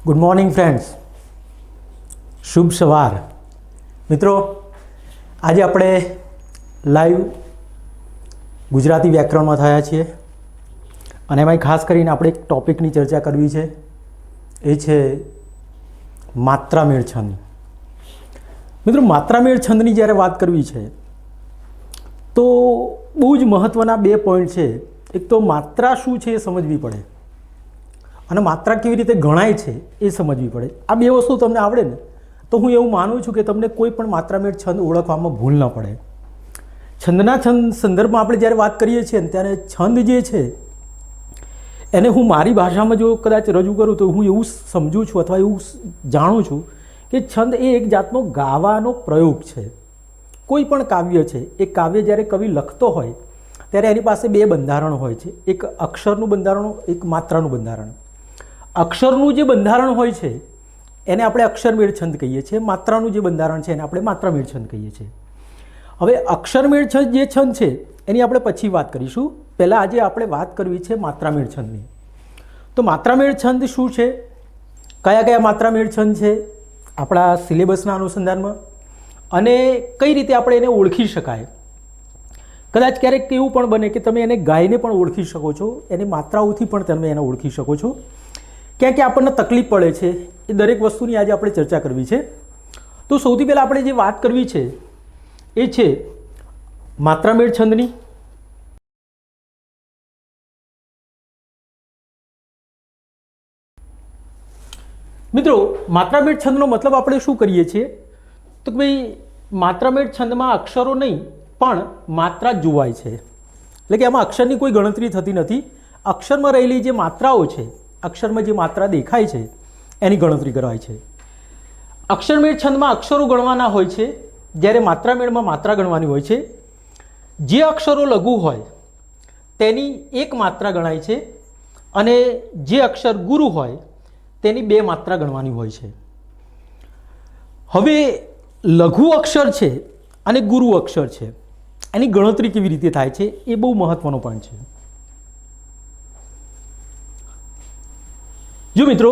Good morning friends, શુભ સવાર મિત્રો। આજે આપણે લાઈવ ગુજરાતી વ્યાકરણમાં થયા છીએ અને એમાં ખાસ કરીને આપણે એક ટૉપિકની ચર્ચા કરવી છે, એ છે માત્રામેળ છંદ। મિત્રો, માત્રામેળ છંદની જ્યારે વાત કરવી છે તો બહુ જ મહત્ત્વના બે પોઈન્ટ છે। એક તો માત્રા શું છે એ સમજવી પડે અને માત્રા કેવી રીતે ગણાય છે એ સમજવી પડે। આ બે વસ્તુ તમને આવડે ને તો હું એવું માનું છું કે તમને કોઈ પણ માત્રામેળ છંદ ઓળખવામાં ભૂલ ન પડે। છંદના સંદર્ભમાં આપણે જ્યારે વાત કરીએ છીએ ને ત્યારે છંદ જે છે એને હું મારી ભાષામાં જો કદાચ રજૂ કરું તો હું એવું સમજું છું અથવા એવું જાણું છું કે છંદ એ એક જાતનો ગાવાનો પ્રયોગ છે। કોઈ પણ કાવ્ય છે, એ કાવ્ય જ્યારે કવિ લખતો હોય ત્યારે એની પાસે બે બંધારણ હોય છે, એક અક્ષરનું બંધારણ, એક માત્રાનું બંધારણ। અક્ષરનું જે બંધારણ હોય છે એને આપણે અક્ષરમેળ છંદ કહીએ છીએ, માત્રાનું જે બંધારણ છે એને આપણે માત્રામેળ છંદ કહીએ છીએ। હવે અક્ષરમેળ છંદ જે છંદ છે એની આપણે પછી વાત કરીશું, પહેલાં આજે આપણે વાત કરવી છે માત્રામેળ છંદની। તો માત્રામેળ છંદ શું છે, કયા કયા માત્રામેળ છંદ છે આપણા સિલેબસના અનુસંધાનમાં, અને કઈ રીતે આપણે એને ઓળખી શકાય। કદાચ ક્યારેક એવું પણ બને કે તમે એને ગાઈને પણ ઓળખી શકો છો, એની માત્રાઓથી પણ તમે એને ઓળખી શકો છો। ક્યાં ક્યાં આપણને તકલીફ પડે છે એ દરેક વસ્તુની આજે આપણે ચર્ચા કરવી છે। તો સૌથી પહેલાં આપણે જે વાત કરવી છે એ છે માત્રામેળ છંદની। મિત્રો, માત્રામેળ છંદનો મતલબ આપણે શું કરીએ છીએ તો કે ભાઈ માત્રામેળ છંદમાં અક્ષરો નહીં પણ માત્રા જ જોવાય છે, એટલે કે આમાં અક્ષરની કોઈ ગણતરી થતી નથી। અક્ષરમાં રહેલી જે માત્રાઓ છે, અક્ષરમાં જે માત્રા દેખાય છે એની ગણતરી કરાય છે। અક્ષરમેળ છંદમાં અક્ષરો ગણવાના હોય છે, જ્યારે માત્રામેળમાં માત્રા ગણવાની હોય છે। જે અક્ષરો લઘુ હોય તેની એક માત્રા ગણાય છે અને જે અક્ષર ગુરુ હોય તેની બે માત્રા ગણવાની હોય છે। હવે લઘુ અક્ષર છે અને ગુરુ અક્ષર છે, એની ગણતરી કેવી રીતે થાય છે એ બહુ મહત્વનો પોઈન્ટ છે। જો મિત્રો,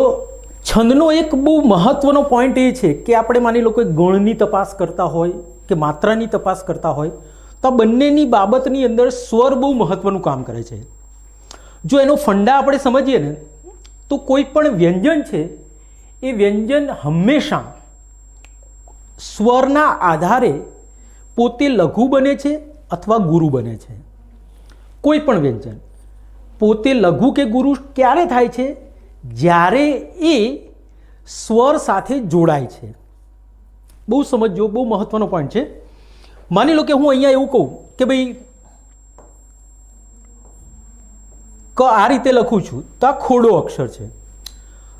છંદનો એક બહુ મહત્વનો પોઈન્ટ એ છે કે આપણે માની લો કે ગણની તપાસ કરતા હોય કે માત્રાની તપાસ કરતા હોય તો આ બંનેની બાબતની અંદર સ્વર બહુ મહત્વનું કામ કરે છે। જો એનો ફંડા આપણે સમજીએ ને તો કોઈ પણ વ્યંજન છે એ વ્યંજન હંમેશા સ્વરના આધારે પોતે લઘુ બને છે અથવા ગુરુ બને છે। કોઈ પણ વ્યંજન પોતે લઘુ કે ગુરુ ક્યારે થાય છે, જ્યારે એ સ્વર સાથે જોડાય છે। બહુ સમજો, બહુ મહત્વનો પોઈન્ટ છે। માની લો કે હું અહીંયા એવું કહું કે ભાઈ ક આ રીતે લખું છું તો આ ખોડો અક્ષર છે,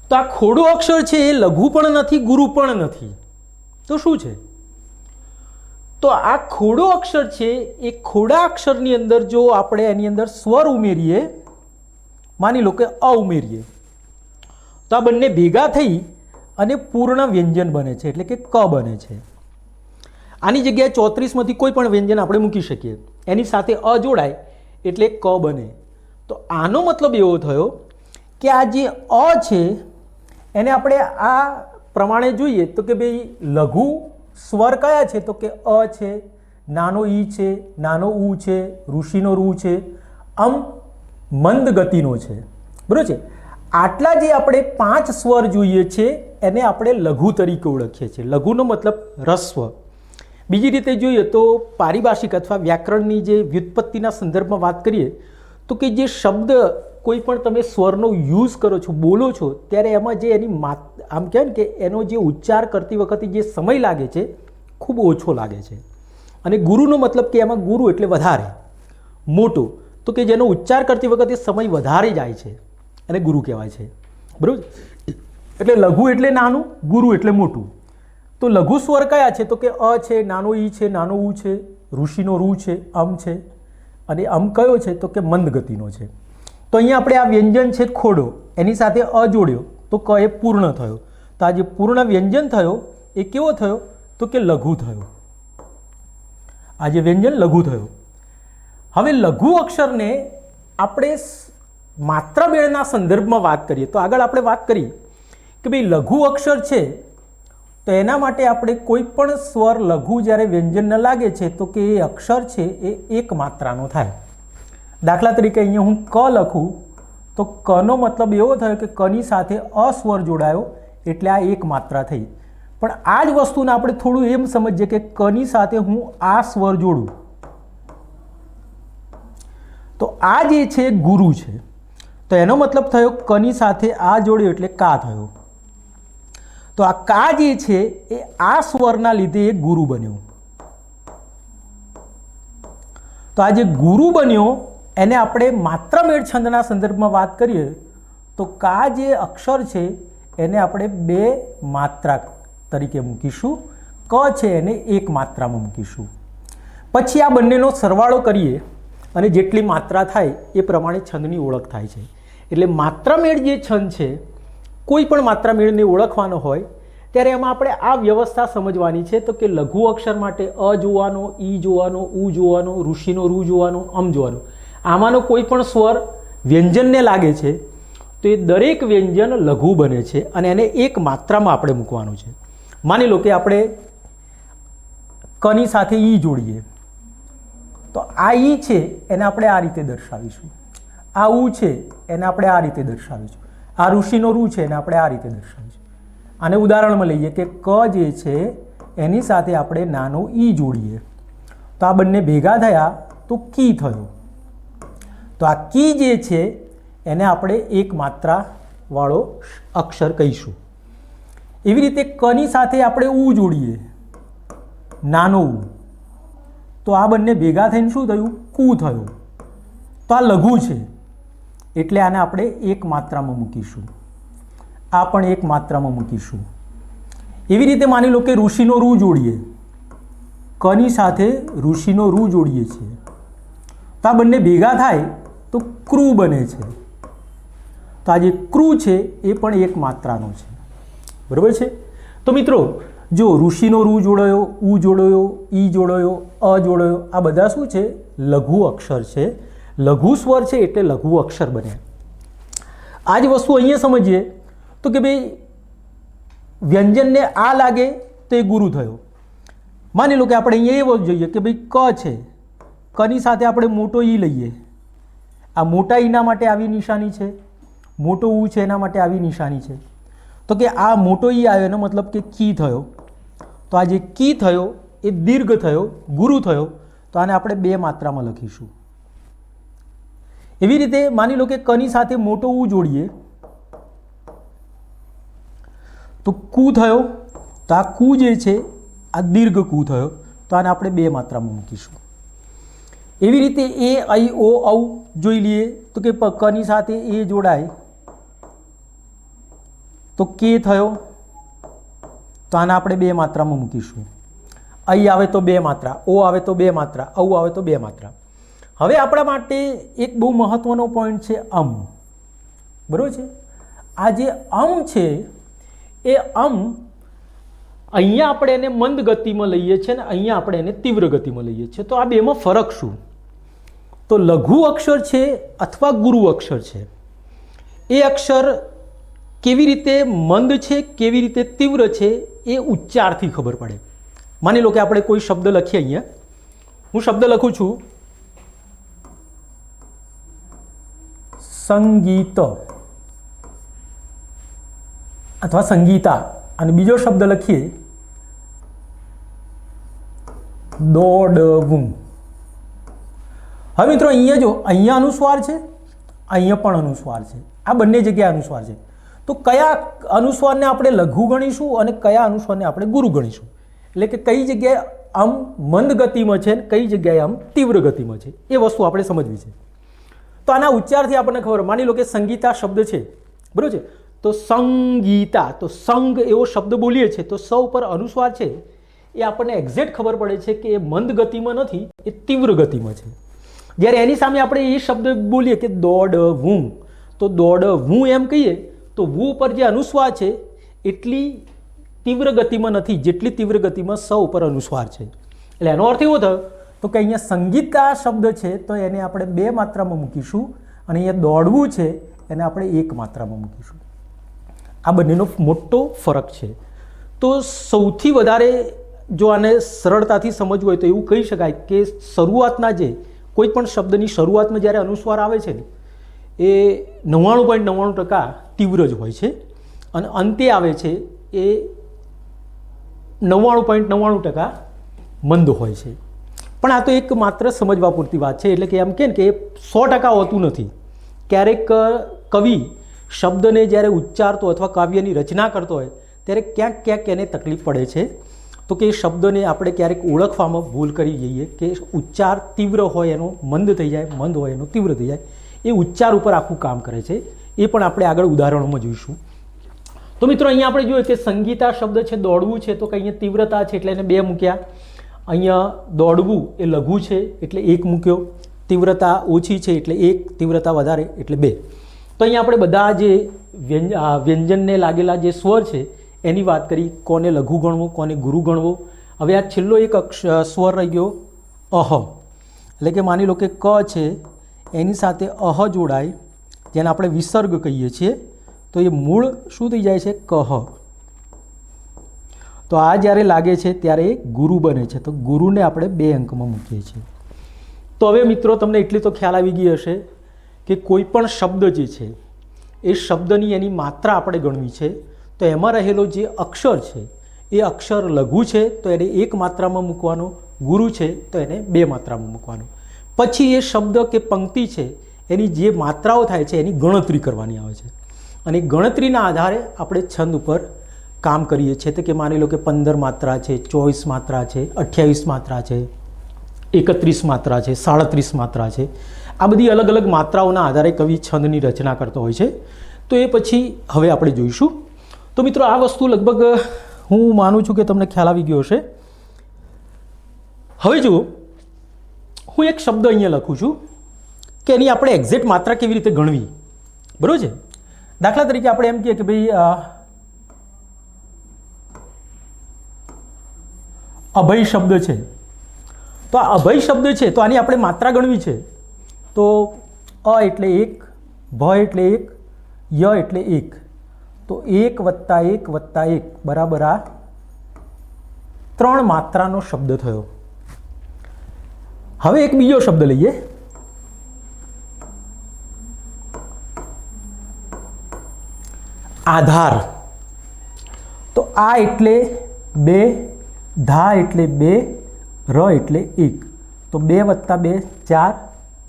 તો આ ખોડો અક્ષર છે એ લઘુ પણ નથી, ગુરુ પણ નથી, તો શું છે? તો આ ખોડો અક્ષર છે એ ખોડા અક્ષરની અંદર જો આપણે એની અંદર સ્વર ઉમેરીએ, માની લો કે અ ઉમેરીએ તો આ બંને ભેગા થઈ અને પૂર્ણ વ્યંજન બને છે, એટલે કે ક બને છે। આની જગ્યાએ 34માંથી કોઈ પણ વ્યંજન આપણે મૂકી શકીએ, એની સાથે અ જોડાય એટલે ક બને। તો આનો મતલબ એવો થયો કે આ જે અ છે એને આપણે આ પ્રમાણે જોઈએ તો કે ભાઈ લઘુ સ્વર કયા છે તો કે અ છે, નાનો ઈ છે, નાનો ઉ છે, ઋષિનો રૂ છે, મંદ ગતિનો છે, બરાબર છે। આટલા જે આપણે 5 સ્વર જોઈએ છે એને આપણે લઘુ તરીકે ઓળખીએ છીએ। લઘુનો મતલબ રસ્વ। બીજી રીતે જોઈએ તો પારિભાષિક અથવા વ્યાકરણની જે વ્યુત્પત્તિના સંદર્ભમાં વાત કરીએ તો કે જે શબ્દ કોઈ પણ તમે સ્વરનો યુઝ કરો છો, બોલો છો, ત્યારે એમાં જે એની આમ કહેવાય ને કે એનો જે ઉચ્ચાર કરતી વખતે જે સમય લાગે છે ખૂબ ઓછો લાગે છે। અને ગુરુનો મતલબ કે એમાં ગુરુ એટલે વધારે, મોટો, તો કે જેનો ઉચ્ચાર કરતી વખતે સમય વધારે જાય છે અને ગુરુ કહેવાય છે, બરાબર। એટલે લઘુ એટલે નાનું, ગુરુ એટલે મોટું। તો લઘુ સ્વર કયા છે તો કે અ છે, નાનો ઈ છે, નાનો ઉ છે, ઋષિનો રૂ છે, છે, અને કયો છે તો કે મંદ ગતિનો છે। તો અહીંયા આપણે આ વ્યંજન છે ખોડો, એની સાથે અ જોડ્યો તો ક એ પૂર્ણ થયો। તો આ જે પૂર્ણ વ્યંજન થયો એ કેવો થયો તો કે લઘુ થયો। આ જે વ્યંજન લઘુ થયો। હવે લઘુ અક્ષરને આપણે માત્રામેળના સંદર્ભમાં વાત કરીએ તો આગળ આપણે વાત કરી કે ભાઈ લઘુ અક્ષર છે તો એના માટે આપણે કોઈ પણ સ્વર લઘુ જ્યારે વ્યંજનને લાગે છે તો કે એ અક્ષર છે એ એક માત્રાનો થાય. દાખલા તરીકે અહીંયા હું ક લખું તો કનો મતલબ એવો થયો કે કની સાથે અ સ્વર જોડાયો એટલે આ એક માત્રા થઈ. પણ આ જ વસ્તુને આપણે થોડું એમ સમજીએ કે કની સાથે હું આ સ્વર જોડું તો આ જે છે ગુરુ છે, તો એનો મતલબ થયો કની સાથે આ જોડ્યો એટલે કા થયો. તો આ કા જે છે એ આ સ્વરના લીધે એક ગુરુ બન્યો. તો આ જે ગુરુ બન્યો એને આપણે માત્રામેળ છંદના સંદર્ભમાં વાત કરીએ તો કા જે અક્ષર છે એને આપણે બે માત્રા તરીકે મૂકીશું, ક છે એને એક માત્રામાં મૂકીશું. પછી આ બંનેનો સરવાળો કરીએ અને જેટલી માત્રા થાય એ પ્રમાણે છંદની ઓળખ થાય છે. એટલે માત્રામેળ જે છંદ છે, કોઈ પણ માત્રામેળને ઓળખવાનો હોય ત્યારે એમાં આપણે આ વ્યવસ્થા સમજવાની છે. તો કે લઘુ અક્ષર માટે અ જોવાનો, ઈ જોવાનો, ઉ જોવાનો, ઋષિનો રૂ જોવાનો, અમ જોવાનો. આમાંનો કોઈ પણ સ્વર વ્યંજનને લાગે છે તો એ દરેક વ્યંજન લઘુ બને છે અને એને એક માત્રામાં આપણે મૂકવાનું છે. માની લો કે આપણે કની સાથે ઈ જોડીએ તો આ ઈ છે એને આપણે આ રીતે દર્શાવીશું, આ ઉ છે એને આપણે આ રીતે દર્શાવીશું, આ ઋષિનો રૂ છે એને આપણે આ રીતે દર્શાવીશું. અને ઉદાહરણમાં લઈએ કે ક જે છે એની સાથે આપણે નાનો ઈ જોડીએ તો આ બંને ભેગા થયા તો કી થયો. તો આ કી જે છે એને આપણે એક માત્રાવાળો અક્ષર કહીશું. એવી રીતે કની સાથે આપણે ઉ જોડીએ, નાનો ઉ, તો આ બંને ભેગા થઈને શું થયું? કુ થયું. તો આ લઘુ છે એટલે આને આપણે એક માત્રામાં મૂકીશું, આ પણ એક માત્રામાં મૂકીશું. એવી રીતે માની લો કે ઋષિનો રૂ જોડીએ, કની સાથે ઋષિનો રૂ જોડીએ છીએ તો આ બંને ભેગા થાય તો ક્રુ બને છે. તો આ જે ક્રુ છે એ પણ એક માત્રાનો છે. બરાબર છે? તો મિત્રો જો ઋષિનો રૂ જોડાયો, ઉ જોડાયો, ઈ જોડાયો, અ જોડાયો, આ બધા શું છે? લઘુ અક્ષર છે. લઘુ સ્વર છે એટલે લઘુ અક્ષર બન્યા. આ જ વસ્તુ અહીંયા સમજીએ તો કે ભાઈ વ્યંજનને આ લાગે તો એ ગુરુ થયો. માની લો કે આપણે અહીંયા એવો જોઈએ કે ભાઈ ક છે, કની સાથે આપણે મોટો ઈ લઈએ, આ મોટા ઈના માટે આવી નિશાની છે, મોટો ઉ છે એના માટે આવી નિશાની છે. તો કે આ મોટો ઈ આવ્યો એનો મતલબ કે કી થયો. તો આ જે કી થયો એ દીર્ઘ થયો, ગુરુ થયો. તો આને આપણે બે માત્રામાં લખીશું. એવી રીતે માની લો કે કની સાથે મોટો ઉ જોડીએ તો કુ થયો. તો આ કુ જે છે આ દીર્ઘ કુ થયો. તો આને આપણે બે માત્રામાં મૂકીશું. એવી રીતે એ, ఐ, ઓ, ઔ જોઈ લઈએ તો કે કની સાથે એ જોડાય તો કે થયો. તો આને આપણે બે માત્રામાં મૂકીશું. ఐ આવે તો બે માત્રા, ઓ આવે તો બે માત્રા, ઔ આવે તો બે માત્રા. હવે આપણા માટે એક બહુ મહત્વનો પોઈન્ટ છે અમ. બરાબર છે? આ જે અમ છે એ અમ અહીંયા આપણે એને મંદ ગતિમાં લઈએ છીએ ને અહીંયા આપણે એને તીવ્ર ગતિમાં લઈએ છીએ. તો આ બેમાં ફરક શું? તો લઘુ અક્ષર છે અથવા ગુરુ અક્ષર છે એ અક્ષર કેવી રીતે મંદ છે, કેવી રીતે તીવ્ર છે એ ઉચ્ચારથી ખબર પડે. માની લો કે આપણે કોઈ શબ્દ લખીએ. અહીંયા હું શબ્દ લખું છું સંગીત અથવા સંગીતા, અને બીજો શબ્દ લખીએ દોડવું. હવે મિત્રો અહીંયા જો અહીંયા અનુસ્વાર છે, અહીંયા પણ અનુસ્વાર છે, આ બંને જગ્યાએ અનુસ્વાર છે. તો કયા અનુસ્વારને આપણે લઘુ ગણીશું અને કયા અનુસ્વારને આપણે ગુરુ ગણીશું? એટલે કે કઈ જગ્યાએ આમ મંદ ગતિમાં છે ને કઈ જગ્યાએ આમ તીવ્ર ગતિમાં છે એ વસ્તુ આપણે સમજવી છે. તો આના ઉચ્ચારથી આપણને ખબર. માની લો કે સંગીતા શબ્દ છે, બરાબર છે? તો સંગીતા, તો સંગ એવો શબ્દ બોલીએ છીએ તો સ ઉપર અનુસ્વાર છે એ આપણને એક્ઝેક્ટ ખબર પડે છે કે એ મંદ ગતિમાં નથી, એ તીવ્ર ગતિમાં છે. જ્યારે એની સામે આપણે એ શબ્દ બોલીએ કે દોડવું, તો દોડવું એમ કહીએ તો વુ ઉપર જે અનુસ્વાર છે એટલી તીવ્ર ગતિમાં નથી જેટલી તીવ્ર ગતિમાં સ ઉપર અનુસ્વાર છે. એટલે એનો અર્થ એવો થયો તો કે અહીંયા સંગીતા શબ્દ છે તો એને આપણે બે માત્રામાં મૂકીશું અને અહીંયા દોડવું છે એને આપણે એક માત્રામાં મૂકીશું. આ બંનેનો મોટો ફરક છે. તો સૌથી વધારે જો આને સરળતાથી સમજવું હોય તો એવું કહી શકાય કે શરૂઆતના જે કોઈ પણ શબ્દની શરૂઆતમાં જ્યારે અનુસ્વાર આવે છે ને એ 99.99% તીવ્ર જ હોય છે અને અંતે આવે છે એ 99.99% મંદ હોય છે. પણ આ તો એક માત્ર સમજવા પૂરતી વાત છે. એટલે કે એમ કે 100% હોતું નથી. ક્યારેક કવિ શબ્દને જ્યારે ઉચ્ચારતો અથવા કાવ્યની રચના કરતો હોય ત્યારે ક્યાંક ક્યાંક એને તકલીફ પડે છે. તો કે એ શબ્દને આપણે ક્યારેક ઓળખવામાં ભૂલ કરી જઈએ કે ઉચ્ચાર તીવ્ર હોય એનો મંદ થઈ જાય, મંદ હોય એનો તીવ્ર થઈ જાય. એ ઉચ્ચાર ઉપર આખું કામ કરે છે. એ પણ આપણે આગળ ઉદાહરણોમાં જોઈશું. તો મિત્રો અહીંયા આપણે જોઈએ કે સંગીતા શબ્દ છે, દોડવું છે, તો કે અહીંયા તીવ્રતા છે એટલે એને 2 મૂક્યા. અહીંયા દોડવું એ લઘુ છે એટલે 1 મૂક્યો, તીવ્રતા ઓછી છે એટલે 1, તીવ્રતા વધારે એટલે 2. તો અહીંયા આપણે બધા જે વ્યંજનને લાગેલા જે સ્વર છે એની વાત કરી, કોને લઘુ ગણવો, કોને ગુરુ ગણવો. હવે આ છેલ્લો એક સ્વર રહી ગયો અહ, એટલે કે માની લો કે ક છે એની સાથે અહ જોડાય, જેને આપણે વિસર્ગ કહીએ છીએ. તો એ મૂળ શું થઈ જાય છે? કહ. તો આ જ્યારે લાગે છે ત્યારે એ ગુરુ બને છે. તો ગુરુને આપણે 2 અંકમાં મૂકીએ છીએ. તો હવે મિત્રો તમને એટલી તો ખ્યાલ આવી ગઈ હશે કે કોઈ પણ શબ્દ જે છે એ શબ્દની એની માત્રા આપણે ગણવી છે. તો એમાં રહેલો જે અક્ષર છે એ અક્ષર લઘુ છે તો એને 1 માત્રામાં મૂકવાનો, ગુરુ છે તો એને 2 માત્રામાં મૂકવાનો. પછી એ શબ્દ કે પંક્તિ છે એની જે માત્રાઓ થાય છે એની ગણતરી કરવાની આવે છે. અને ગણતરીના આધારે આપણે છંદ ઉપર કામ કરીએ છીએ. તો કે માની લો કે 15 માત્રા છે, 24 માત્રા છે, 28 માત્રા છે, 31 માત્રા છે, 37 માત્રા છે. આ બધી અલગ અલગ માત્રાઓના આધારે કવિ છંદની રચના કરતો હોય છે. તો એ પછી હવે આપણે જોઈશું. તો મિત્રો આ વસ્તુ લગભગ હું માનું છું કે તમને ખ્યાલ આવી ગયો હશે. હવે જુઓ, હું એક શબ્દ અહીંયા લખું છું કે એની આપણે એક્ઝેક્ટ માત્રા કેવી રીતે ગણવી, બરાબર છે? દાખલા તરીકે આપણે એમ કહીએ કે ભાઈ અભય શબ્દ છે. તો આ અભય શબ્દ છે તો આની આપણે માત્રા ગણવી છે. તો અ એટલે 1, ભ એટલે 1, ય એટલે 1. તો 1 + 1 + 1 બરાબર આ 3 માત્રાનો શબ્દ થયો. હવે એક બીજો શબ્દ લઈએ, આધાર. તો આ એટલે 2, ધા એટલે 2, ર એટલે 1. તો 2 + 2 4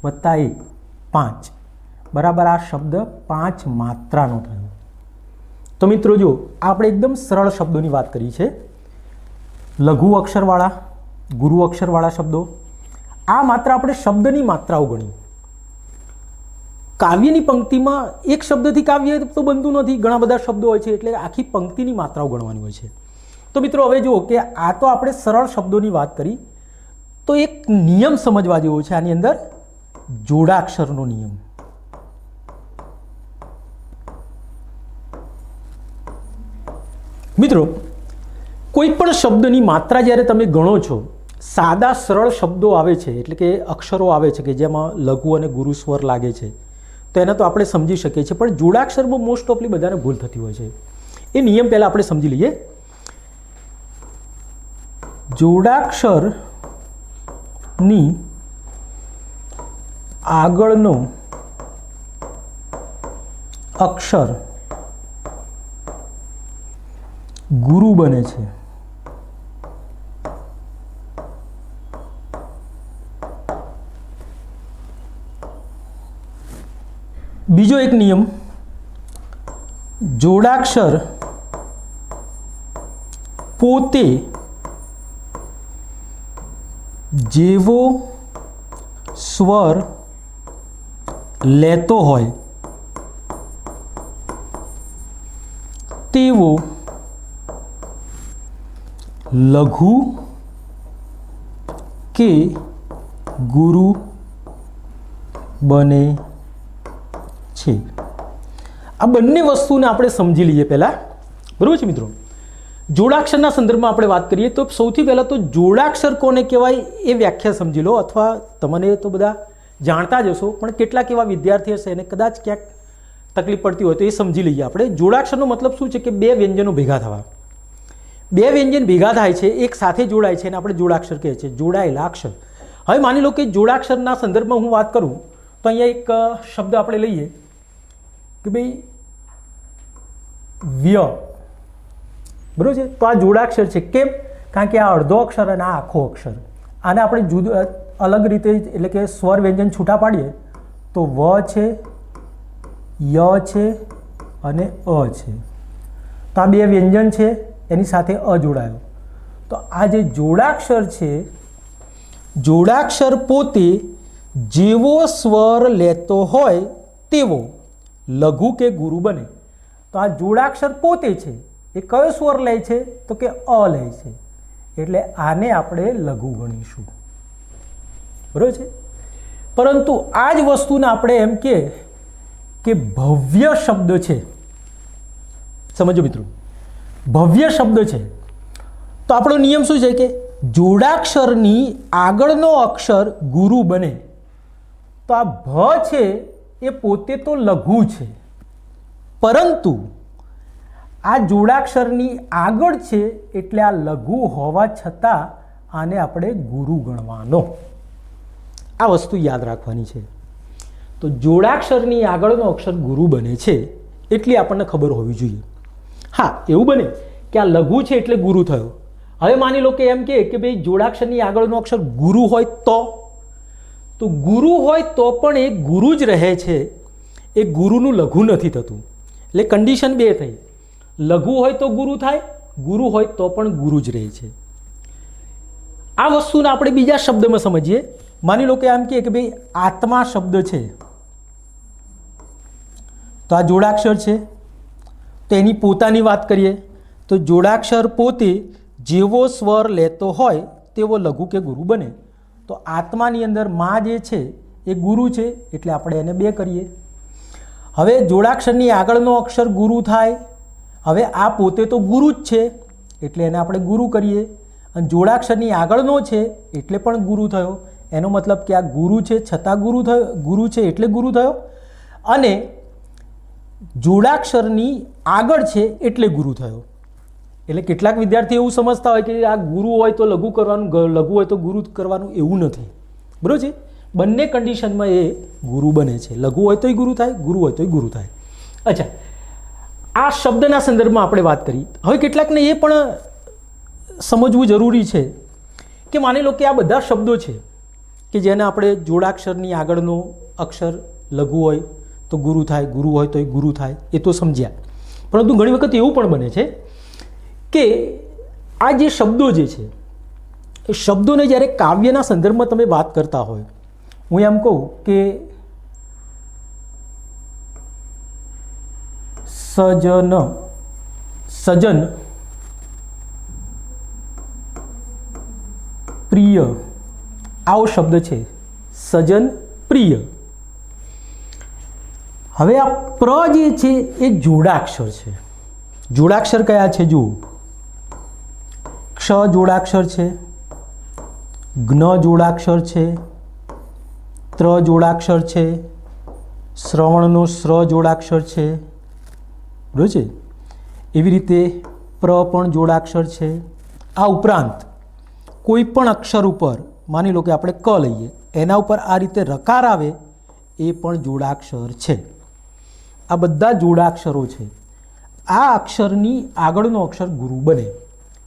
+ 1 5 બરાબર આ શબ્દ 5 માત્રાનો થયો. તો મિત્રો જો આપણે એકદમ સરળ શબ્દોની વાત કરી છે, લઘુ અક્ષરવાળા, ગુરુ અક્ષરવાળા શબ્દો. આ માત્ર આપણે શબ્દની માત્રાઓ ગણી. કાવ્યની પંક્તિમાં એક શબ્દથી કાવ્ય તો બનતું નથી, ઘણા બધા શબ્દો હોય છે એટલે આખી પંક્તિની માત્રાઓ ગણવાની હોય છે. તો મિત્રો હવે જુઓ કે આ તો આપણે સરળ શબ્દોની વાત કરી, તો એક નિયમ સમજવા જેવો છે આની અંદર, જોડાક્ષરનો નિયમ. મિત્રો કોઈ પણ શબ્દની માત્રા જ્યારે તમે ગણો છો, સાદા સરળ શબ્દો આવે છે એટલે કે અક્ષરો આવે છે કે જેમાં લઘુ અને ગુરુ સ્વર લાગે છે, તો એને તો આપણે સમજી શકીએ છીએ. પણ જોડાક્ષરમાં મોસ્ટ ઓફલી બધાને ભૂલ થતી હોય છે. એ નિયમ પહેલાં આપણે સમજી લઈએ. જોડાક્ષરની આગળનો અક્ષર ગુરુ બને છે. બીજો એક નિયમ, જોડાક્ષર પોતે જેવો સ્વર લેતો હોય તેવો લઘુ કે ગુરુ બને છે. આ બંને વસ્તુને આપણે સમજી લઈએ પહેલાં, બરાબર છે મિત્રો? જોડાક્ષરના સંદર્ભમાં આપણે વાત કરીએ તો સૌથી પહેલાં તો જોડાક્ષર કોને કહેવાય એ વ્યાખ્યા સમજી લો. અથવા તમને તો બધા જાણતા જ હશો, પણ કેટલાક એવા વિદ્યાર્થી હશે એને કદાચ ક્યાંક તકલીફ પડતી હોય તો એ સમજી લઈએ આપણે. જોડાક્ષરનો મતલબ શું છે કે બે વ્યંજનો ભેગા થવા. બે વ્યંજન ભેગા થાય છે, એક સાથે જોડાય છે અને આપણે જોડાક્ષર કહીએ છીએ, જોડાયેલા અક્ષર. હવે માની લો કે જોડાક્ષરના સંદર્ભમાં હું વાત કરું તો અહીંયા એક શબ્દ આપણે લઈએ કે ભાઈ વ્ય, બરાબર છે. તો આ જોડાક્ષર છે. કેમ? કારણ કે આ અડધો અક્ષર અને આ આખો અક્ષર. આને આપણે જુદું અલગ રીતે એટલે કે સ્વર વ્યંજન છૂટા પાડીએ તો વ છે, ય છે અને અ છે. તો આ બે વ્યંજન છે, એની સાથે અ જોડાયો. તો આ જે જોડાક્ષર છે, જોડાક્ષર પોતે જેવો સ્વર લેતો હોય તેવો લઘુ કે ગુરુ બને. તો આ જોડાક્ષર પોતે છે, એ કયો સ્વર લે છે તો કે અ લે છે, એટલે આને આપણે લઘુ ગણીશું, બરાબર છે. પરંતુ આ જ વસ્તુને આપણે એમ કે ભવ્ય શબ્દ છે. સમજો મિત્રો, ભવ્ય શબ્દ છે તો આપણો નિયમ શું છે કે જોડાક્ષરની આગળનો અક્ષર ગુરુ બને. તો આ ભ છે એ પોતે તો લઘુ છે, પરંતુ આ જોડાક્ષરની આગળ છે એટલે આ લઘુ હોવા છતાં આને આપણે ગુરુ ગણવાનો. આ વસ્તુ યાદ રાખવાની છે. તો જોડાક્ષરની આગળનો અક્ષર ગુરુ બને છે એટલી આપણને ખબર હોવી જોઈએ. હા, એવું બને કે આ લઘુ છે એટલે ગુરુ થયો. હવે માની લો કે એમ કે ભાઈ જોડાક્ષરની આગળનો અક્ષર ગુરુ હોય તો ગુરુ હોય તો પણ એ ગુરુ જ રહે છે, એ ગુરુનું લઘુ નથી થતું. એટલે કન્ડિશન બે થઈ, લઘુ હોય તો ગુરુ થાય, ગુરુ હોય તો પણ ગુરુ જ રહે છે. આ વસ્તુને આપણે બીજા શબ્દમાં સમજીએ. માની લો કે આમ કે ભાઈ આત્મા શબ્દ છે, તો આ જોડાક્ષર છે, તો એની પોતાની વાત કરીએ તો જોડાક્ષર પોતે જેવો સ્વર લેતો હોય તેવો લઘુ કે ગુરુ બને. તો આત્માની અંદર માં જે છે એ ગુરુ છે એટલે આપણે એને બે કરીએ. હવે જોડાક્ષરની આગળનો અક્ષર ગુરુ થાય. હવે આ પોતે તો ગુરુ જ છે એટલે એને આપણે ગુરુ કરીએ, અને જોડાક્ષરની આગળનો છે એટલે પણ ગુરુ થયો. એનો મતલબ કે આ ગુરુ છે છતાં ગુરુ થયો, ગુરુ છે એટલે ગુરુ થયો, અને જોડાક્ષરની આગળ છે એટલે ગુરુ થયો. એટલે કેટલાક વિદ્યાર્થી એવું સમજતા હોય કે આ ગુરુ હોય તો લઘુ કરવાનું, લઘુ હોય તો ગુરુ કરવાનું, એવું નથી, બરાબર છે. બંને કન્ડિશનમાં એ ગુરુ બને છે. લઘુ હોય તોય ગુરુ થાય, ગુરુ હોય તોય ગુરુ થાય. અચ્છા, આ શબ્દના સંદર્ભમાં આપણે વાત કરી. હવે કેટલાકને એ પણ સમજવું જરૂરી છે કે માની લો કે આ બધા શબ્દો છે કે જેને આપણે જોડાક્ષરની આગળનો અક્ષર લઘુ હોય તો ગુરુ થાય, ગુરુ હોય તોય ગુરુ થાય, એ તો સમજ્યા. પરંતુ ઘણી વખત એવું પણ બને છે કે આ જે શબ્દો જે છે એ શબ્દોને જ્યારે કાવ્યના સંદર્ભમાં તમે વાત કરતા હોય, હું એમ કહું કે સજન પ્રિય, આવો શબ્દ છે, સજન પ્રિય. હવે આ પ્ર જે છે એ જોડાક્ષર છે. જોડાક્ષર કયા છે જુઓ, ક્ષ જોડાક્ષર છે, જ્ઞ જોડાક્ષર છે, ત્ર જોડાક્ષર છે, શ્રવણનો શ્ર જોડાક્ષર છે, બરાબર છે. એવી રીતે પ્ર પણ જોડાક્ષર છે. આ ઉપરાંત કોઈ પણ અક્ષર ઉપર માની લો કે આપણે ક લઈએ, એના ઉપર આ રીતે રકાર આવે એ પણ જોડાક્ષર છે. આ બધા જોડાક્ષરો છે. આ અક્ષરની આગળનો અક્ષર ગુરુ બને,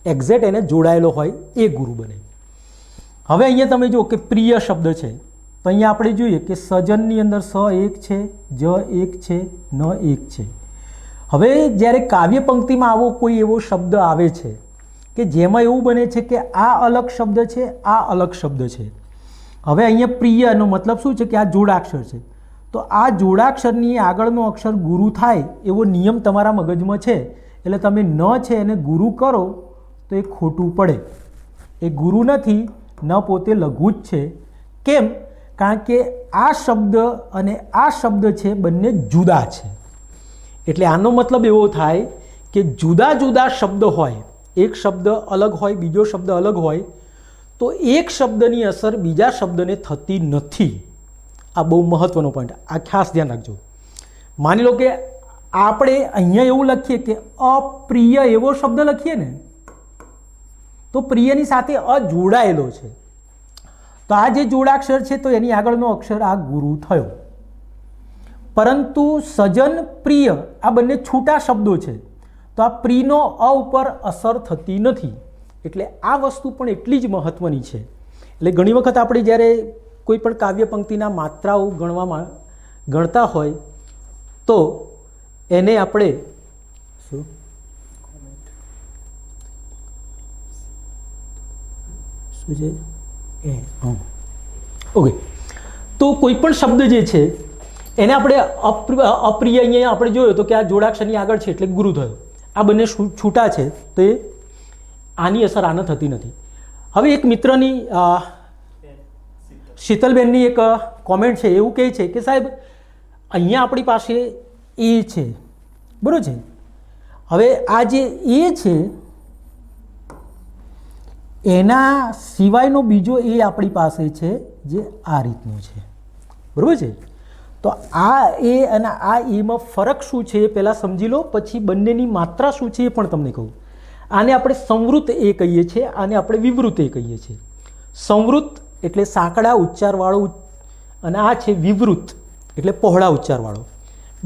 એક્ઝેક્ટ એને જોડાયેલો હોય એ ગુરુ બને. હવે અહીંયા તમે જુઓ કે પ્રિય શબ્દ છે, તો અહીંયા આપણે જોઈએ કે સજનની અંદર સ એક છે, જ એક છે, ન એક છે. હવે જ્યારે કાવ્ય પંક્તિમાં આવો કોઈ એવો શબ્દ આવે છે કે જેમાં એવું બને છે કે આ અલગ શબ્દ છે, આ અલગ શબ્દ છે. હવે અહીંયા પ્રિયનો મતલબ શું છે કે આ જોડાક્ષર છે, તો આ જોડાક્ષરની આગળનો અક્ષર ગુરુ થાય એવો નિયમ તમારા મગજમાં છે, એટલે તમે ન છે એને ગુરુ કરો તો એ ખોટું પડે. એ ગુરુ નથી, ન પોતે લઘુ જ છે. કેમ? કારણ કે આ શબ્દ અને આ શબ્દ છે બંને જુદા છે. એટલે આનો મતલબ એવો થાય કે જુદા જુદા શબ્દ હોય, એક શબ્દ અલગ હોય, બીજો શબ્દ અલગ હોય, તો એક શબ્દની અસર બીજા શબ્દને થતી નથી. આ બહુ મહત્વનો પોઈન્ટ, આ ખાસ ધ્યાન રાખજો. માની લો કે આપણે અહીંયા એવું લખીએ કે અપ્રિય એવો શબ્દ લખીએ ને તો પ્રિયની સાથે અ જોડાયેલો છે, તો આ જે જોડાક્ષર છે તો એની આગળનો અક્ષર આ ગુરુ થયો. પરંતુ સજન પ્રિય આ બંને છૂટા શબ્દો છે, તો આ પ્રિયનો અ ઉપર અસર થતી નથી. એટલે આ વસ્તુ પણ એટલી જ મહત્વની છે. એટલે ઘણી વખત આપણે જ્યારે કોઈ પણ કાવ્ય પંક્તિના માત્રાઓ ગણતા હોય તો એને આપણે શું છે ઓકે, તો કોઈ પણ શબ્દ જે છે એને આપણે અપ્રિય અહીંયા આપણે જોયો તો કે આ જોડાક્ષરની આગળ છે એટલે ગુરુ થયો. આ બંને છૂટા છે તો એ આની અસર આને થતી નથી. હવે એક મિત્રની શીતલબેનની એક કોમેન્ટ છે, એવું કહે છે કે સાહેબ અહીંયા આપણી પાસે એ છે, બરાબર છે. હવે આ જે એ છે એના સિવાયનો બીજો એ આપણી પાસે છે જે આ રીતનો છે, બરાબર છે. તો આ એ અને આ એમાં ફરક શું છે એ પહેલાં સમજી લો, પછી બંનેની માત્રા શું છે એ પણ તમને કહું. આને આપણે સંવૃત એ કહીએ છીએ, આને આપણે વિવૃત એ કહીએ છીએ. સંવૃત એટલે સાંકડા ઉચ્ચારવાળો અને આ છે વિવૃત એટલે પહોળા ઉચ્ચારવાળો.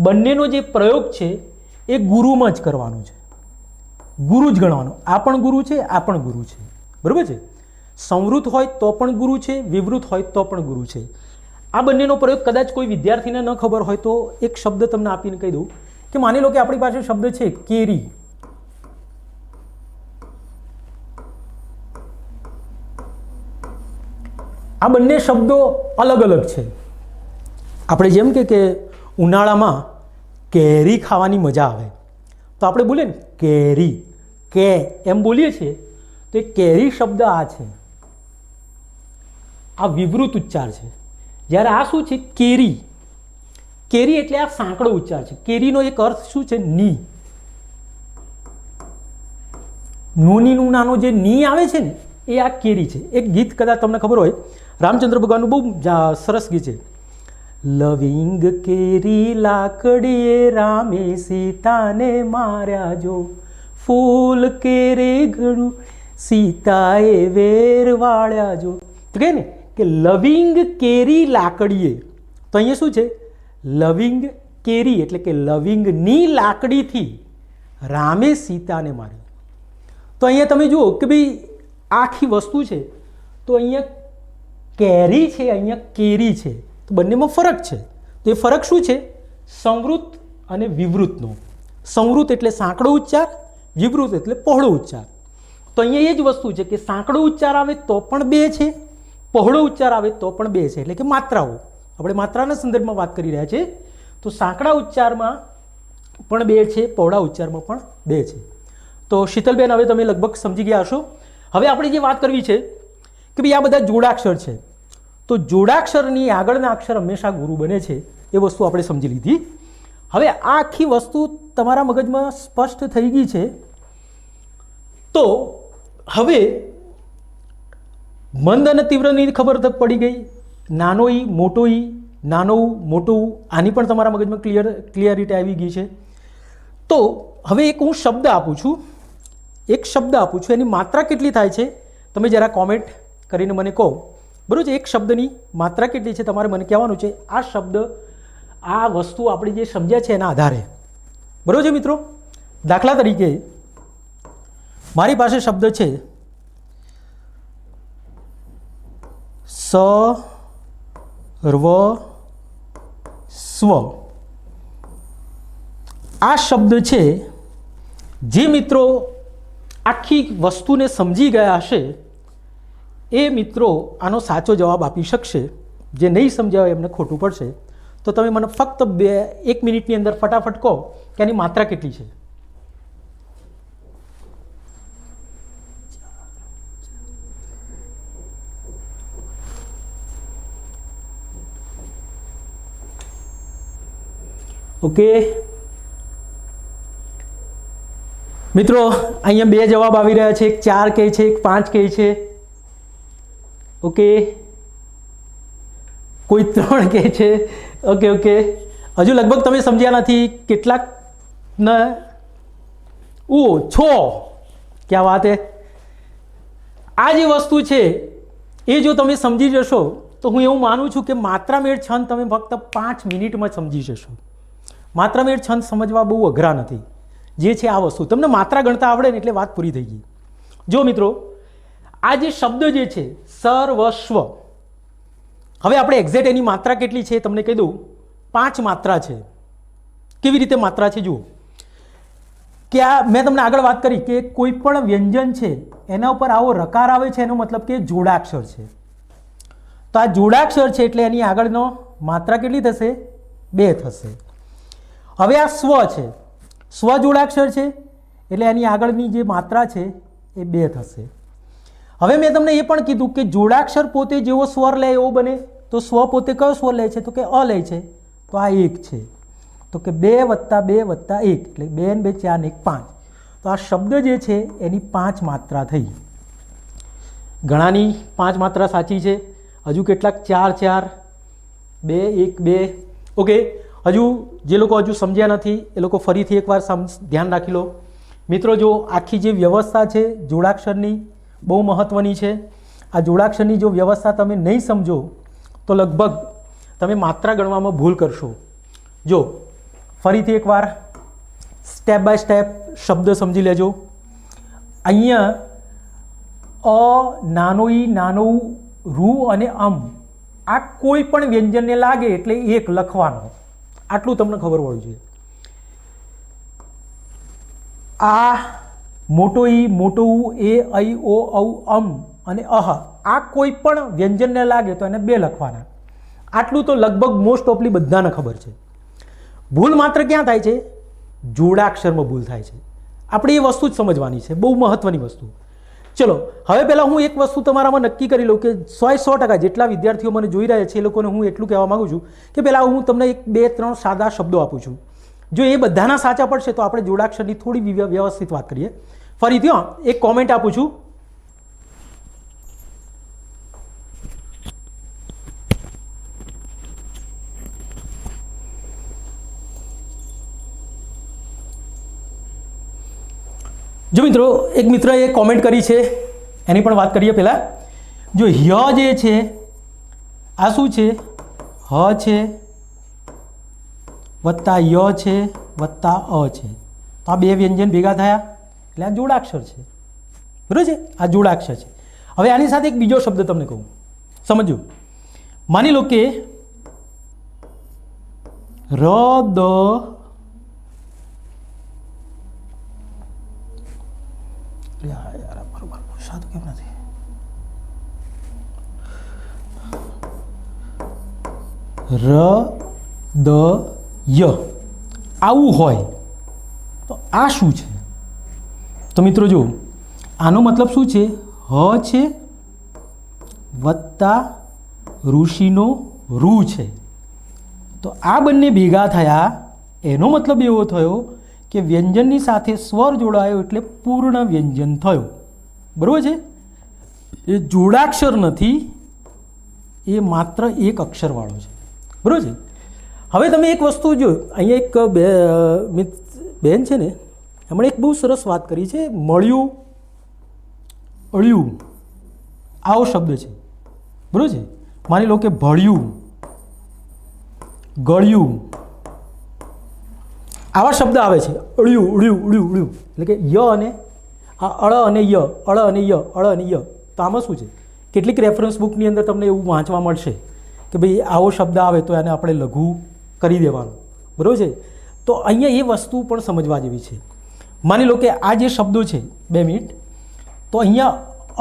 બંનેનો જે પ્રયોગ છે એ ગુરુમાં જ કરવાનો છે, ગુરુ જ ગણવાનો. આ પણ ગુરુ છે, આ પણ ગુરુ છે, બરાબર છે. સંવૃત હોય તો પણ ગુરુ છે, વિવૃત હોય તો પણ ગુરુ છે. આ બંનેનો પ્રયોગ કદાચ કોઈ વિદ્યાર્થીને ન ખબર હોય તો એક શબ્દ તમને આપીને કહી દઉં કે માની લો કે આપણી પાસે શબ્દ છે કેરી. આ બંને શબ્દો અલગ અલગ છે. આપણે જેમ કે ઉનાળામાં કેરી ખાવાની મજા આવે તો આપણે બોલીએ ને કેરી, કે એમ બોલીએ છીએ, તો એ કેરી શબ્દ આ છે, આ વિવૃત ઉચ્ચાર છે. જ્યારે આ શું છે કેરી, કેરી એટલે આ સાંકડો ઉચ્ચાર છે. કેરીનો એક અર્થ શું છે ની, નૂની નું નાનો જે ની આવે છે ને એ આ કેરી છે. એક ગીત કદાચ તમને ખબર હોય, રામચંદ્ર ભગવાનનું બહુ સરસ ગીત છે. લવિંગ કેરી લાકડીએ રામે સીતાને માર્યા જો, ફૂલ કેરે ઘડું સીતાએ વેર વાળ્યા જો. તો કહે ને કે લવિંગ કેરી લાકડીએ, તો અહીંયા શું છે લવિંગ કેરી એટલે કે લવિંગની લાકડીથી રામે સીતાને મારી. તો અહીંયા તમે જુઓ કે ભાઈ આખી વસ્તુ છે, તો અહીંયા કેરી છે, અહીંયા કેરી છે, તો બંનેમાં ફરક છે. તો એ ફરક શું છે? સંવૃત અને વિવૃતનો. સંવૃત એટલે સાંકડો ઉચ્ચાર, વિવૃત એટલે પહોળો ઉચ્ચાર. તો અહીંયા એ જ વસ્તુ છે કે સાંકડો ઉચ્ચાર આવે તો પણ બે છે, પહોળો ઉચ્ચાર આવે તો પણ બે છે, એટલે કે માત્રાઓ. આપણે માત્રાના સંદર્ભમાં વાત કરી રહ્યા છીએ. તો સાંકડા ઉચ્ચારમાં પણ બે છે, પહોળા ઉચ્ચારમાં પણ બે છે. તો શીતલબેન હવે તમે લગભગ સમજી ગયા હશો. હવે આપણે જે વાત કરવી છે કે ભાઈ આ બધા જોડાક્ષર છે, તો જોડાક્ષરની આગળના અક્ષર હંમેશા ગુરુ બને છે, એ વસ્તુ આપણે સમજી લીધી. હવે આ આખી વસ્તુ તમારા મગજમાં સ્પષ્ટ થઈ ગઈ છે. તો હવે મંદ અને તીવ્રની ખબર પડી ગઈ, નાનો ઈ મોટો ઈ, નાનો મોટો આની પણ તમારા મગજમાં ક્લિયરિટી આવી ગઈ છે. તો હવે એક હું શબ્દ આપું છું, એક શબ્દ આપું છું, એની માત્રા કેટલી થાય છે તમે જરા કોમેન્ટ કરીને મને કહો, બરાબર છે. એક શબ્દની માત્રા કેટલી છે તમારે મને કહેવાનું છે. આ શબ્દ આ વસ્તુ આપણે જે સમજ્યા છે એના આધારે, બરાબર છે મિત્રો. દાખલા તરીકે મારી પાસે શબ્દ છે સર્વ સ્વ. આ શબ્દ છે, જે મિત્રો આખી વસ્તુને સમજી ગયા હશે એ મિત્રો આનો સાચો જવાબ આપી શકશે. જે નહીં સમજ્યા હોય એમને ખોટું પડશે. તો તમે મને ફક્ત 1 મિનિટની અંદર ફટાફટ કહો કે આની માત્રા કેટલી છે. ઓકે મિત્રો, અહીંયા 2 જવાબ આવી રહ્યા છે. એક 4 કહે છે, એક 5 કહે છે. ઓકે, કોઈ 3 કહે છે. ઓકે ઓકે, હજુ લગભગ તમે સમજ્યા નથી. કેટલાક ને છો, ક્યાં વાત હે. આ જે વસ્તુ છે એ જો તમે સમજી જશો તો હું એવું માનું છું કે માત્રામેળ છંદ તમે ફક્ત 5 મિનિટમાં સમજી જશો. માત્રામેળ છંદ સમજવા બહુ અઘરા નથી. જે છે આ વસ્તુ તમને માત્રા ગણતા આવડે ને એટલે વાત પૂરી થઈ ગઈ. જો મિત્રો, આ જે શબ્દ જે છે સર્વસ્વ, હવે આપણે એક્ઝેક્ટ એની માત્રા કેટલી છે તમને કહી દઉં. 5 માત્રા છે. કેવી રીતે માત્રા છે જુઓ. કે આ મેં તમને આગળ વાત કરી કે કોઈ પણ વ્યંજન છે એના ઉપર આવો રકાર આવે છે એનો મતલબ કે જોડાક્ષર છે. તો આ જોડાક્ષર છે એટલે એની આગળનો માત્રા કેટલી થશે? 2 થશે. હવે આ સ્વ છે, સ્વ જોડાક્ષર છે એટલે એની આગળની જે માત્રા છે એ 2 થશે. હવે મેં તમને એ પણ કીધું કે જોડાક્ષર પોતે જેવો સ્વર લે એવો બને. તો સ્વ પોતે કયો સ્વર લે છે? તો કે અ લે છે. તો આ 1 છે. તો કે 2 + 2 + 1 એટલે 2 ને 2 4 ને 1 5. તો આ શબ્દ જે છે એની 5 માત્રા થઈ. ઘણાની 5 માત્રા સાચી છે. હજુ કેટલાક 4 4 2 1 2. ઓકે, હજુ જે લોકો હજુ સમજ્યા નથી એ લોકો ફરીથી એકવાર ધ્યાન રાખી લો. મિત્રો, જો આખી જે વ્યવસ્થા છે જોડાક્ષરની બહુ મહત્ત્વની છે. આ જોડાક્ષરની જો વ્યવસ્થા તમે નહીં સમજો તો લગભગ તમે માત્રા ગણવામાં ભૂલ કરશો. જો ફરીથી એકવાર સ્ટેપ બાય સ્ટેપ શબ્દ સમજી લેજો. અહીંયા નાનો ઈ, નાનો ઉ, રૂ અને આ કોઈ પણ વ્યંજનને લાગે એટલે 1 લખવાનો. આટલું તમને ખબર હોવું જોઈએ. આ મોટો ઈ, મોટો ઉ, એ, ઐ, ઓ, ઔ, અને આ કોઈ પણ વ્યંજનને લાગે તો એને 2 લખવાના. આટલું તો લગભગ મોસ્ટ ઓફલી બધાને ખબર છે. ભૂલ માત્ર ક્યાં થાય છે? જોડાક્ષરમાં ભૂલ થાય છે. આપણે એ વસ્તુ જ સમજવાની છે, બહુ મહત્વની વસ્તુ. ચલો, હવે પહેલાં હું એક વસ્તુ તમારામાં નક્કી કરી લઉં કે 100% જેટલા વિદ્યાર્થીઓ મને જોઈ રહ્યા છે એ લોકોને હું એટલું કહેવા માગું છું કે પહેલાં હું તમને 1 2 3 સાદા શબ્દો આપું છું. જો એ બધાના સાચા પડશે તો આપણે જોડાક્ષરની થોડી વ્યવસ્થિત વાત કરીએ. ફરીથી એક કોમેન્ટ આપું છું. જો મિત્રો, એક મિત્રએ કોમેન્ટ કરી છે એની પણ વાત કરીએ પહેલાં. જો ય જે છે આ શું છે? હ છે વત્તા ય છે વત્તા અ છે. તો આ 2 વ્યંજન ભેગા થયા એટલે આ જોડાક્ષર છે. બરાબર છે? આ જોડાક્ષર છે. હવે આની સાથે એક બીજો શબ્દ તમને કહું, સમજો. માની લો કે ર દ કેમ નથી? ર દ ય આવું હોય તો આ શું છે? તો મિત્રો જો આનો મતલબ શું છે? હ છે વત્તા ઋષિનો રૂ છે. તો આ બંને ભેગા થયા એનો મતલબ એવો થયો કે વ્યંજનની સાથે સ્વર જોડાયો એટલે પૂર્ણ વ્યંજન થયો. બરાબર છે? એ જોડાક્ષર નથી, એ માત્ર 1 અક્ષરવાળો છે. બરાબર છે? હવે તમે એક વસ્તુ જો અહીંયા એક બેન છે ને એમણે એક બહુ સરસ વાત કરી છે. મળ્યું, અળ્યું આવો શબ્દ છે. બરાબર છે? માની લો કે ભળ્યું, ગળ્યું આવા શબ્દ આવે છે. અળ્યું, ઉળ્યું, ઉળ્યું, ઉળ્યું એટલે કે ય અને આ અળ અને ય, અળ અને ય, અળ અને ય. તો આમાં શું છે? કેટલીક રેફરન્સ બુકની અંદર તમને એવું વાંચવા મળશે કે ભાઈ આવો શબ્દ આવે તો એને આપણે લઘુ કરી દેવાનું. બરાબર છે? તો અહીંયા એ વસ્તુ પણ સમજવા જેવી છે. માની લો કે આ જે શબ્દો છે 2 મિનિટ, તો અહીંયા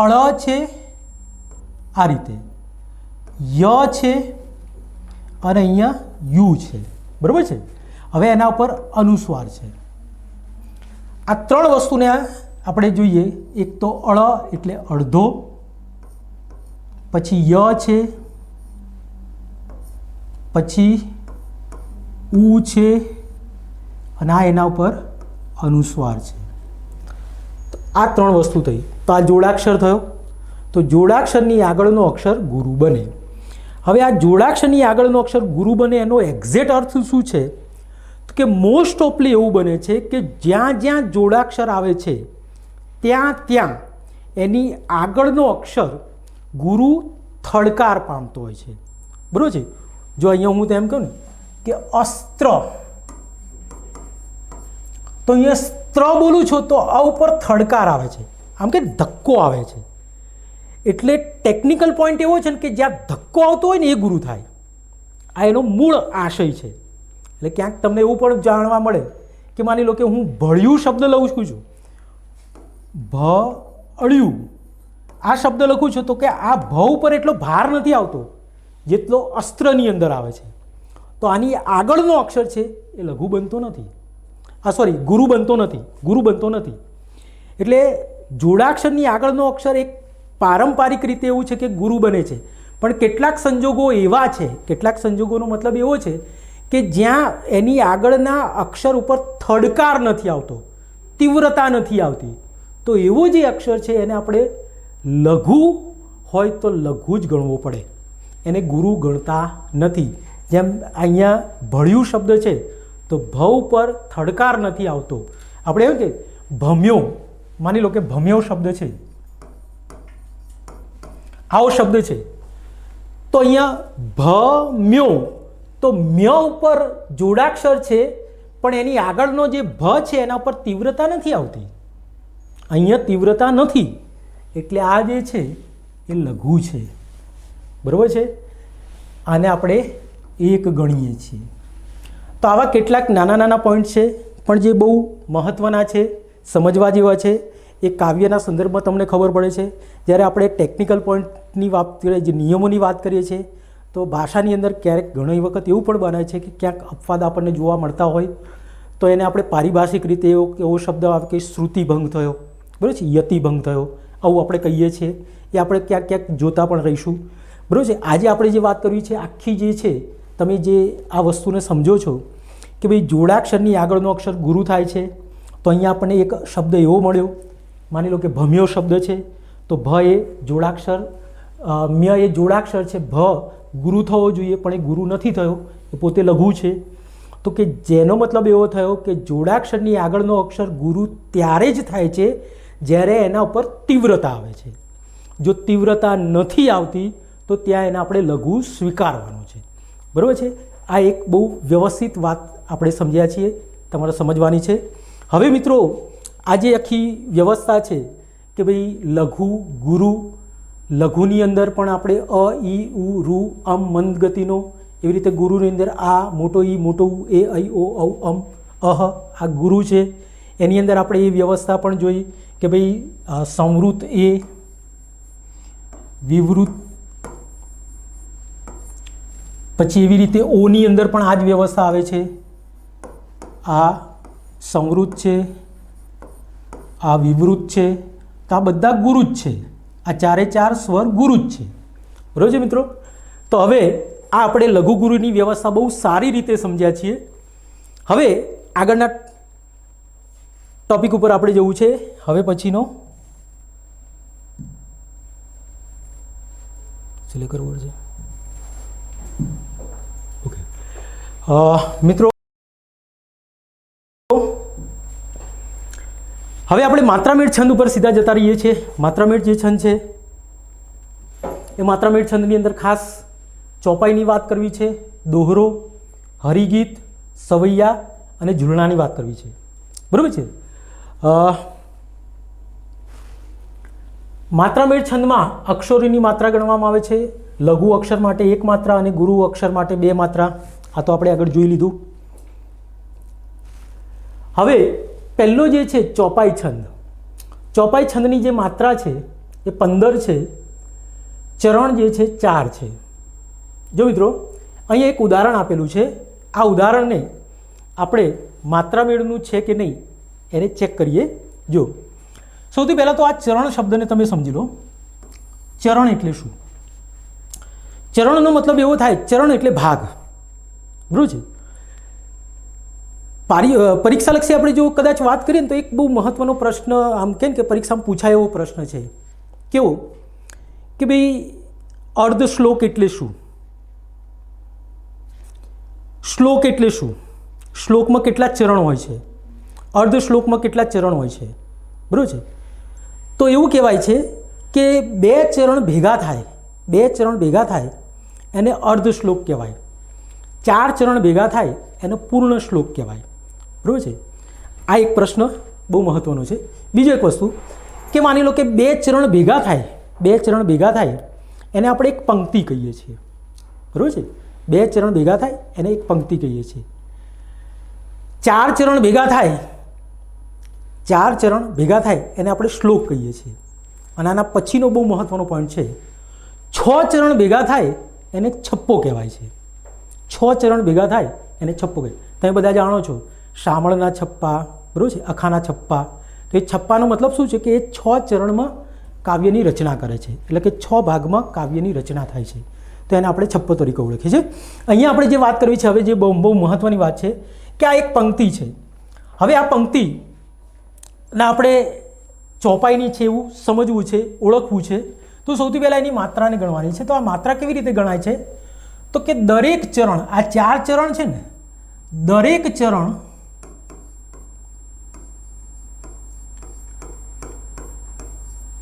અળ છે આ રીતે, ય છે અને અહીંયા યુ છે. બરાબર છે? હવે એના ઉપર અનુસ્વાર છે. આ 3 વસ્તુને આપણે જોઈએ. એક તો અળ એટલે અડધો, પછી ય છે, પછી ઉ છે અને આ એના ઉપર અનુસ્વાર છે. તો આ 3 વસ્તુ થઈ. તો આ જોડાક્ષર થયો. તો જોડાક્ષરની આગળનો અક્ષર ગુરુ બને. હવે આ જોડાક્ષરની આગળનો અક્ષર ગુરુ બને એનો એક્ઝેક્ટ અર્થ શું છે? તો કે મોસ્ટ ઓફલી એવું બને છે કે જ્યાં જ્યાં જોડાક્ષર આવે છે ત્યાં ત્યાં એની આગળનો અક્ષર ગુરુ થડકાર પામતો હોય છે, બરાબર છે. જો અહીંયા હું તેમ કહું ને કે અસ્ત્ર, તો અહીંયા સ્ત્ર બોલું છું તો આ ઉપર થડકાર આવે છે, આમ કે ધક્કો આવે છે. એટલે ટેકનિકલ પોઈન્ટ એવો છે ને કે જ્યાં ધક્કો આવતો હોય ને એ ગુરુ થાય. આ એનો મૂળ આશય છે. એટલે ક્યાંક તમને એવું પણ જાણવા મળે કે માની લો કે હું ભળ્યું શબ્દ લઉં છું, ભળ્યું આ શબ્દ લખું છું, તો કે આ ભ ઉપર એટલો ભાર નથી આવતો જેટલો અસ્ત્રની અંદર આવે છે. તો આની આગળનો અક્ષર છે એ લઘુ બનતો નથી, ગુરુ બનતો નથી, ગુરુ બનતો નથી. એટલે જોડાક્ષરની આગળનો અક્ષર એક પારંપરિક રીતે એવું છે કે ગુરુ બને છે, પણ કેટલાક સંજોગો એવા છે, કેટલાક સંજોગોનો મતલબ એવો છે કે જ્યાં એની આગળના અક્ષર ઉપર થડકાર નથી આવતો, તીવ્રતા નથી આવતી, તો એવો જે અક્ષર છે એને આપણે લઘુ હોય તો લઘુ જ ગણવો પડે, એને ગુરુ ગણતા નથી. જેમ અહીંયા ભળ્યું શબ્દ છે તો ભ ઉપર થડકાર નથી આવતો. આપણે એવું કે ભમ્યો, માની લો કે ભમ્યો શબ્દ છે, આવો શબ્દ છે, તો અહીંયા ભમ્યો, તો મ્ય ઉપર જોડાક્ષર છે પણ એની આગળનો જે ભ છે એના ઉપર તીવ્રતા નથી આવતી, અહીંયા તીવ્રતા નથી, એટલે આ જે છે એ લઘુ છે, બરાબર છે. આને આપણે એક ગણીએ છીએ. તો આવા કેટલાક નાના નાના પોઈન્ટ છે પણ જે બહુ મહત્ત્વના છે, સમજવા જેવા છે. એ કાવ્યના સંદર્ભમાં તમને ખબર પડે છે. જ્યારે આપણે ટેકનિકલ પોઈન્ટની વાત કરીએ, જે નિયમોની વાત કરીએ છીએ, તો ભાષાની અંદર ક્યારેક ઘણી વખત એવું પણ બને છે કે ક્યાંક અપવાદ આપણને જોવા મળતા હોય તો એને આપણે પારિભાષિક રીતે એવો શબ્દ આવે કે શ્રુતિભંગ થયો, બરાબર છે, યતિભંગ થયો, આવું આપણે કહીએ છીએ. એ આપણે ક્યાંક ક્યાંક જોતા પણ રહીશું, બરાબર છે. આજે આપણે જે વાત કરવી છે આખી જે છે, તમે જે આ વસ્તુને સમજો છો કે ભાઈ જોડાક્ષરની આગળનો અક્ષર ગુરુ થાય છે, તો અહીંયા આપણને એક શબ્દ એવો મળ્યો, માની લો કે ભમ્યો શબ્દ છે, તો ભ એ જોડાક્ષર, મ્ય એ જોડાક્ષર છે, ભ ગુરુ થવો જોઈએ પણ એ ગુરુ નથી થયો, એ પોતે લઘુ છે. તો કે જેનો મતલબ એવો થયો કે જોડાક્ષરની આગળનો અક્ષર ગુરુ ત્યારે જ થાય છે જ્યારે એના ઉપર તીવ્રતા આવે છે. જો તીવ્રતા નથી આવતી તો ત્યાં એને આપણે લઘુ સ્વીકારવાનું છે, બરાબર છે. આ એક બહુ વ્યવસ્થિત વાત આપણે સમજ્યા છીએ, તમારે સમજવાની છે. હવે મિત્રો આ જે આખી વ્યવસ્થા છે કે ભાઈ લઘુ, ગુરુ, લઘુની અંદર પણ આપણે અ, ઈ, ઉ, રૂ, અમ મંદ ગતિનો, એવી રીતે ગુરુની અંદર આ મોટો ઈ, મોટો ઉ, એ, ઐ, ઓ, ઔ, અમ, અહ, આ ગુરુ છે. એની અંદર આપણે એ વ્યવસ્થા પણ જોઈ કે ભાઈ સંવૃત એ, વિવૃત, પછી એવી રીતે ઓની અંદર પણ આ જ વ્યવસ્થા આવે છે. આ સંવૃત છે, આ વિવૃત છે, તો આ બધા ગુરુ જ છે. આ ચારે ચાર સ્વર ગુરુ જ છે, બરાબર છે મિત્રો. તો હવે આ આપણે લઘુ ગુરુની વ્યવસ્થા બહુ સારી રીતે સમજ્યા છીએ. હવે આગળના ટોપિક ઉપર આપણે જવું છે. હવે પછીનો સિલેક્ટ કરવો છે. ઓકે મિત્રો, હવે આપણે માત્રામેળ છંદ ઉપર સીધા જતા રહીએ છીએ. માત્રામેળ જે છંદ છે એ માત્રામેળ છંદની અંદર ખાસ ચોપાઈની વાત કરવી છે, દોહરો, હરિગીત, સવૈયા અને ઝૂલણાની વાત કરવી છે, બરાબર છે. માત્રામેળ છંદમાં અક્ષરોની માત્રા ગણવામાં આવે છે. લઘુ અક્ષર માટે 1 માત્રા અને ગુરુ અક્ષર માટે 2 માત્રા. આ તો આપણે આગળ જોઈ લીધું. હવે પહેલો જે છે ચોપાઈ છંદ. ચોપાઈ છંદની જે માત્રા છે એ 15 છે, ચરણ જે છે 4 છે. જો મિત્રો અહીંયા એક ઉદાહરણ આપેલું છે. આ ઉદાહરણને આપણે માત્રામેળનું છે કે નહીં એને ચેક કરીએ. જો સૌથી પહેલાં તો આ ચરણ શબ્દને તમે સમજી લો. ચરણ એટલે શું? ચરણનો મતલબ એવો થાય, ચરણ એટલે ભાગ, બરાબર છે. પરીક્ષાલક્ષી આપણે જો કદાચ વાત કરીએ ને તો એક બહુ મહત્ત્વનો પ્રશ્ન આમ કેમ કે પરીક્ષામાં પૂછાય એવો પ્રશ્ન છે. કેવો કે ભાઈ અર્ધ શ્લોક એટલે શું? શ્લોક એટલે શું? શ્લોકમાં કેટલા ચરણ હોય છે? અર્ધ શ્લોકમાં કેટલા ચરણ હોય છે? બરાબર છે. તો એવું કહેવાય છે કે બે ચરણ ભેગા થાય એને અર્ધ શ્લોક કહેવાય. 4 ચરણ ભેગા થાય એને પૂર્ણ શ્લોક કહેવાય. બરાબર છે. આ એક પ્રશ્ન બહુ મહત્ત્વનો છે. બીજો એક વસ્તુ કે માની લો કે બે ચરણ ભેગા થાય એને આપણે એક પંક્તિ કહીએ છીએ. બરાબર છે. બે ચરણ ભેગા થાય એને એક પંક્તિ કહીએ છીએ. 4 ચરણ ભેગા થાય એને આપણે શ્લોક કહીએ છીએ. અને આના પછીનો બહુ મહત્ત્વનો પોઈન્ટ છે, 6 ચરણ ભેગા થાય એને છપ્પો કહેવાય છે. 6 ચરણ ભેગા થાય એને છપ્પો કહેવાય. તમે બધા જાણો છો શામળના છપ્પા, બરાબર છે, અખાના છપ્પા. તો એ છપ્પાનો મતલબ શું છે કે એ 6 ચરણમાં કાવ્યની રચના કરે છે, એટલે કે 6 ભાગમાં કાવ્યની રચના થાય છે. તો એને આપણે છપ્પો તરીકે ઓળખીએ છીએ. અહીંયા આપણે જે વાત કરવી છે હવે, જે બહુ મહત્ત્વની વાત છે કે આ એક પંક્તિ છે. હવે આ પંક્તિને આપણે ચોપાઈની છે એવું સમજવું છે, ઓળખવું છે. તો સૌથી પહેલાં એની માત્રાને ગણવાની છે. તો આ માત્રા કેવી રીતે ગણાય છે? તો કે દરેક ચરણ, આ 4 ચરણ છે ને, દરેક ચરણ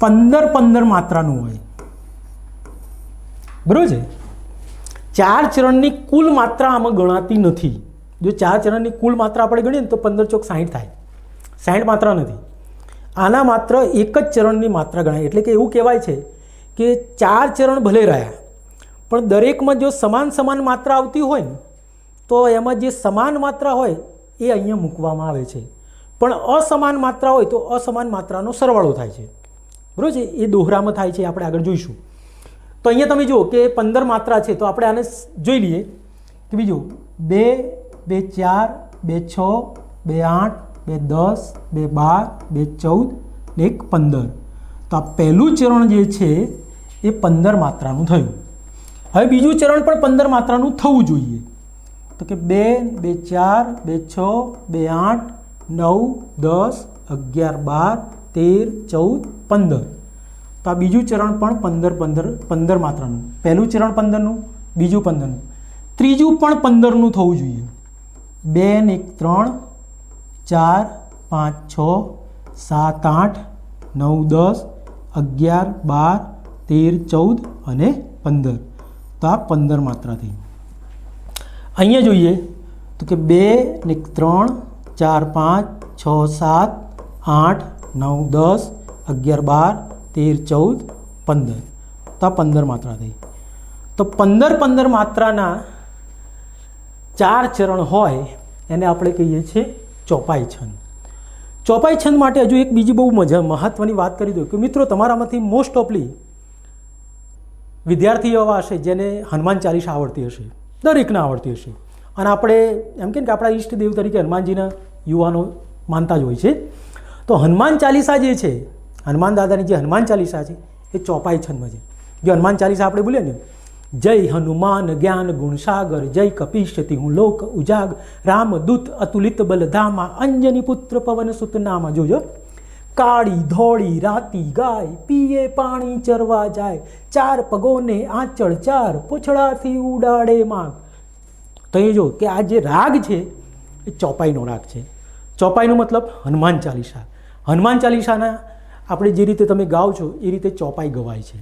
15 માત્રાનું હોય. બરાબર છે. 4 ચરણની કુલ માત્રા આમાં ગણાતી નથી. જો 4 ચરણની કુલ માત્રા આપણે ગણીએ ને તો 15 ચોક 60 થાય. 60 માત્રા નથી. આના માત્ર એક જ ચરણની માત્રા ગણાય. એટલે કે એવું કહેવાય છે કે 4 ચરણ ભલે રહ્યા, પણ દરેકમાં જો સમાન માત્રા આવતી હોય ને તો એમાં જે સમાન માત્રા હોય એ અહીંયા મૂકવામાં આવે છે. પણ અસમાન માત્રા હોય તો અસમાન માત્રાનો સરવાળો થાય છે. બરાબર છે. એ દોહરામાં થાય છે, આપણે આગળ જોઈશું. તો અહીંયા તમે જુઓ કે 15 માત્રા છે. તો આપણે આને જોઈ લઈએ કે બીજું 2, 2, 4, 2, 6, 2, 8, 2, 10, 2, 12, 2, 14 ને 1 15. તો આ પહેલું ચરણ જે છે એ 15 માત્રાનું થયું. હવે બીજું ચરણ પણ 15 માત્રાનું થવું જોઈએ. તો કે 2, 2, 4, 2, 6, 2, 8, 9, 10, 11, 12, 13, 14, 15. તો આ બીજું ચરણ પણ 15 માત્રાનું. પહેલું ચરણ 15નું, બીજું 15નું, ત્રીજું પણ 15નું થવું જોઈએ. 2 ને 1 3, 4, 5, 6, 7, 8, 9, 10, 11, 12, 13, 14 અને 15. તો આ 15 માત્રા થઈ. અહીંયા જોઈએ તો કે 2 ને 3, 4, 5, 6, 7, 8, 9, 10, 11, 12, 13, 14, 15. તો આ 15 માત્રા થઈ. તો 15 માત્રાના 4 ચરણ હોય એને આપણે કહીએ છીએ ચોપાઈ છંદ. ચોપાઈ છંદ માટે હજુ એક બીજી બહુ મહત્ત્વની વાત કરી દઉં કે મિત્રો, તમારામાંથી મોસ્ટ ઓફલી વિદ્યાર્થીઓ એવા હશે જેને હનુમાન ચાલીસા આવડતી હશે, દરેકને આવડતી હશે. અને આપણે એમ કે આપણા ઈષ્ટદેવ તરીકે હનુમાનજીના યુવાનો માનતા જ હોય છે. તો હનુમાન ચાલીસા જે છે, હનુમાન દાદાની જે હનુમાન ચાલીસા છે એ ચોપાઈ છંદમાં છે. જો હનુમાન ચાલીસા આપણે બોલીએ ને, જય હનુમાન જ્ઞાન ગુણ સાગર, જય કપીશતિ હું લોક ઉજાગ, રામદૂત અતુલિત બલધામા, અંજની પુત્ર પવન સુત નામા. જોજો, કાળી ધોળી રાતી ગાય, પીએ પાણી ચરવા જાય, 4 પગોને આંચળ 4, પૂછડાથી ઉડાડે માગ. તો એ જો કે આ જે રાગ છે એ ચોપાઈનો રાગ છે. ચોપાઈનો મતલબ હનુમાન ચાલીસા. હનુમાન ચાલીસાના આપણે જે રીતે તમે ગાઓ છો એ રીતે ચોપાઈ ગવાય છે.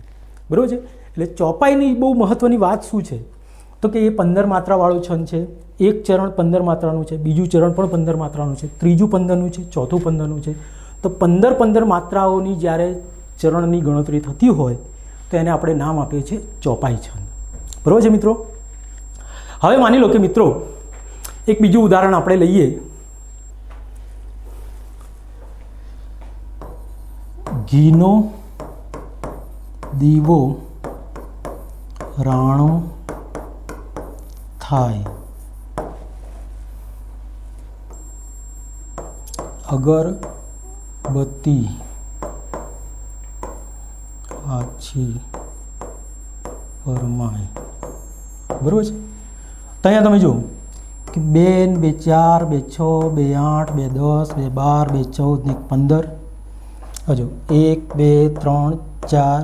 બરાબર છે. એટલે ચોપાઈની બહુ મહત્ત્વની વાત શું છે તો કે એ 15 માત્રાવાળો છંદ છે. એક ચરણ 15 માત્રાનું છે, બીજું ચરણ પણ 15 માત્રાનું છે, ત્રીજું 15નું છે, ચોથું 15નું છે. તો 15 માત્રાઓની જ્યારે ચરણની ગણતરી થતી હોય તો એને આપણે નામ આપીએ છીએ ચોપાઈ છંદ. બરાબર છે મિત્રો. હવે માની લો કે મિત્રો એક બીજું ઉદાહરણ આપણે લઈએ. ઘીનો દીવો રાણો થાય, અગરબત્તી આછી ફરમાય. બરાબર છે. તો અહીંયા તમે જુઓ કે 2, 2, 4, 2, 6, 2, 8, 2, 10, 2, 12, 2, 14 ને 15. હજુ 1, 2, 3, 4,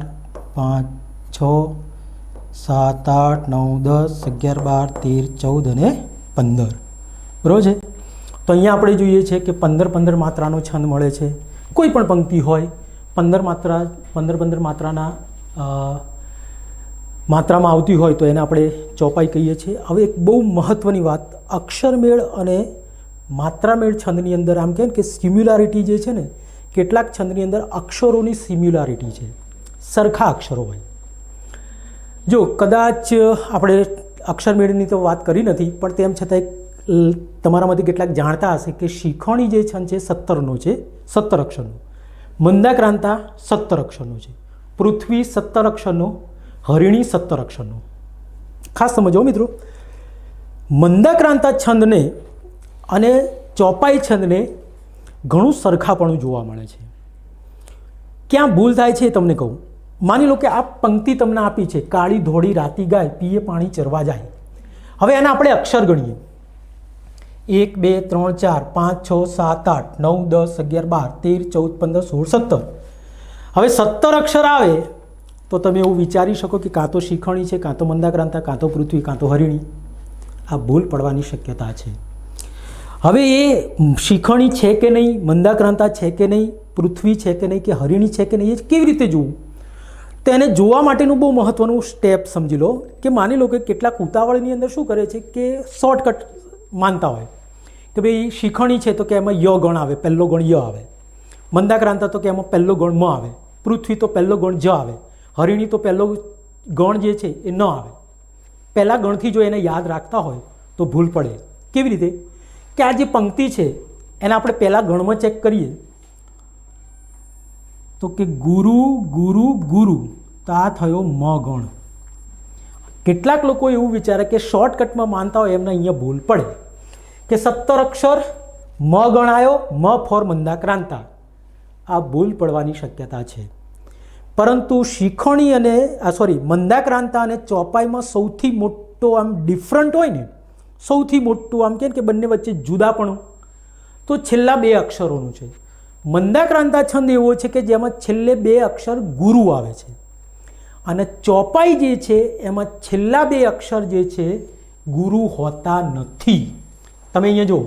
5, 6, 7, 8, 9, 10, 11, 12, 13, 14 અને 15 બરાબર છે। તો અહીંયા આપણે જોઈએ છે કે 15 માત્રાનો છંદ મળે છે। કોઈ પણ પંક્તિ હોય 15 માત્રાના માત્રામાં આવતી હોય તો એને આપણે ચોપાઈ કહીએ છીએ। હવે એક બહુ મહત્ત્વની વાત, અક્ષરમેળ અને માત્રામેળ છંદની અંદર આમ કહે કે સિમ્યુલારિટી જે છે ને, કેટલાક છંદની અંદર અક્ષરોની સિમ્યુલારિટી છે, સરખા અક્ષરો હોય। જો કદાચ આપણે અક્ષરમેળની તો વાત કરી નથી, પણ તેમ છતાં તમારામાંથી કેટલાક જાણતા હશે કે શિખોણી જે છંદ છે 17નો છે, 17 અક્ષરનો, મંદાક્રાંતા 17 અક્ષરનો છે, પૃથ્વી 17 અક્ષરનો, હરિણી 17 અક્ષરનો। ખાસ સમજો મિત્રો, મંદાક્રાંતા છંદને અને ચોપાઈ છંદને ઘણું સરખાપણું જોવા મળે છે। ક્યાં ભૂલ થાય છે એ તમને કહું। માની લો કે આ પંક્તિ તમને આપી છે, કાળી ધોળી રાતી ગાય, પીએ પાણી ચરવા જાય। હવે એના આપણે અક્ષર ગણીએ, 1 2 3 4 5 6 7 8 9 10 11 12 13 14 15 16 17। હવે 17 અક્ષર આવે તો તમે એવું વિચારી શકો કે કાં તો શિખોણી છે, કાં તો મંદાક્રાંતા, કાં તો પૃથ્વી, કાં તો હરિણી। આ ભૂલ પડવાની શક્યતા છે। હવે એ શિખોણી છે કે નહીં, મંદાક્રાંતા છે કે નહીં, પૃથ્વી છે કે નહીં, કે હરિણી છે કે નહીં, એ કેવી રીતે જોવું? તો એને જોવા માટેનું બહુ મહત્ત્વનું સ્ટેપ સમજી લો કે માની લો કે કેટલાક ઉતાવળની અંદર શું કરે છે કે શોર્ટકટ માનતા હોય કે ભાઈ શિખોણી છે તો કે એમાં ય ગણ આવે, પહેલો ગણ ય આવે, મંદાક્રાંતા તો કે એમાં પહેલો ગણ મ આવે, પૃથ્વી તો પહેલો ગણ જ આવે, હરિણી તો પહેલો ગણ જે છે એ ન આવે। પહેલા ગણથી જો એને યાદ રાખતા હોય તો ભૂલ પડે। કેવી રીતે કે આ જે પંક્તિ છે એને આપણે પહેલાં ગણમાં ચેક કરીએ તો કે ગુરુ ગુરુ ગુરુ, તો આ થયો મ ગણ। કેટલાક લોકો એવું વિચારે કે શોર્ટકટમાં માનતા હોય એમને અહીંયા ભૂલ પડે કે 17 અક્ષર મ ગણાયો, મ ફોર મંદાક્રાંતા। આ ભૂલ પડવાની શક્યતા છે। પરંતુ શિખોણી અને મંદાક્રાંતા અને ચોપાઈમાં સૌથી મોટો આમ ડિફરન્ટ હોય ને, સૌથી મોટું આમ કે બંને વચ્ચે જુદાપણું તો છેલ્લા 2 અક્ષરોનું છે। મંદાક્રાંતા છંદ એવો છે કે જેમાં છેલ્લે 2 અક્ષર ગુરુ આવે છે, અને ચોપાઈ જે છે એમાં છેલ્લા 2 અક્ષર જે છે ગુરુ હોતા નથી। તમે અહીંયા જુઓ,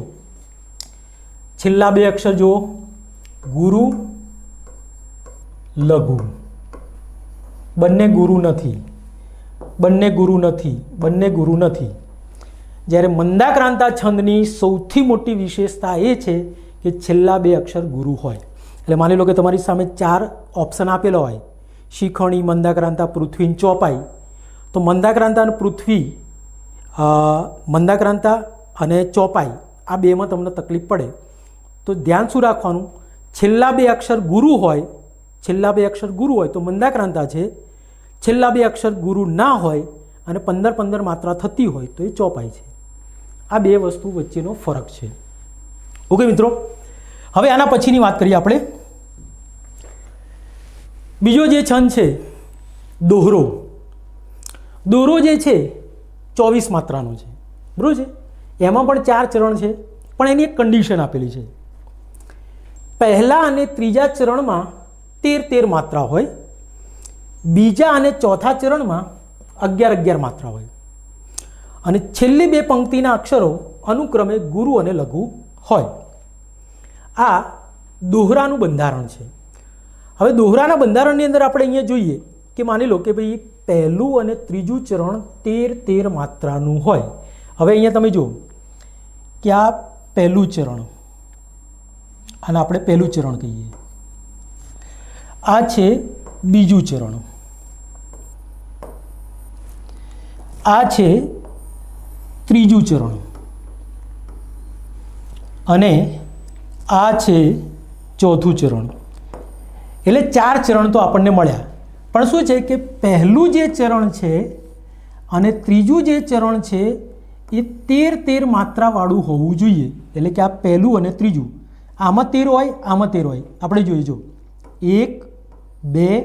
છેલ્લા 2 અક્ષર જુઓ, ગુરુ લઘુ, બંને ગુરુ નથી, બંને ગુરુ નથી, બંને ગુરુ નથી। જ્યારે મંદાક્રાંતા છંદની સૌથી મોટી વિશેષતા એ છે કે છેલ્લા 2 અક્ષર ગુરુ હોય। એટલે માની લો કે તમારી સામે 4 ઓપ્શન આપેલા હોય, શિખોણી, મંદાક્રાંતા, પૃથ્વી, ચોપાઈ। તો મંદાક્રાંતા અને પૃથ્વી, મંદાક્રાંતા અને ચોપાઈ આ બેમાં તમને તકલીફ પડે તો ધ્યાન શું રાખવાનું, છેલ્લા 2 અક્ષર ગુરુ હોય, છેલ્લા 2 અક્ષર ગુરુ હોય તો મંદાક્રાંતા છે, છેલ્લા 2 અક્ષર ગુરુ ના હોય અને 15 માત્રા થતી હોય તો એ ચોપાઈ છે। આ 2 વસ્તુ વચ્ચેનો ફરક છે। ઓકે મિત્રો, હવે આના પછીની વાત કરીએ આપણે। બીજો જે છંદ છે દોહરો। દોહરો જે છે 24 માત્રાનો છે, બરાબર છે। એમાં પણ 4 ચરણ છે, પણ એની એક કન્ડિશન આપેલી છે। પહેલા અને ત્રીજા ચરણમાં 13 માત્રા હોય, બીજા અને ચોથા ચરણમાં 11 માત્રા હોય, અને છેલ્લી 2 પંક્તિના અક્ષરો અનુક્રમે ગુરુ અને લઘુ હોય। આ દોહરાનું બંધારણ છે। હવે દોહરાના બંધારણની અંદર આપણે અહીંયા જોઈએ કે માની લો કે ભાઈ પહેલું અને ત્રીજું ચરણ 13 માત્રાનું હોય। હવે અહીંયા તમે જુઓ કે આ પહેલું ચરણ, આને આપણે પહેલું ચરણ કહીએ, આ છે બીજું ચરણ, આ છે ત્રીજું ચરણ, અને આ છે ચોથું ચરણ। એટલે 4 ચરણ તો આપણને મળ્યા, પણ શું છે કે પહેલું જે ચરણ છે અને ત્રીજું જે ચરણ છે એ 13 માત્રાવાળું હોવું જોઈએ। એટલે કે આ પહેલું અને ત્રીજું, આમાં 13 હોય, આમાં 13 હોય। આપણે જોઈએ, જો 1 2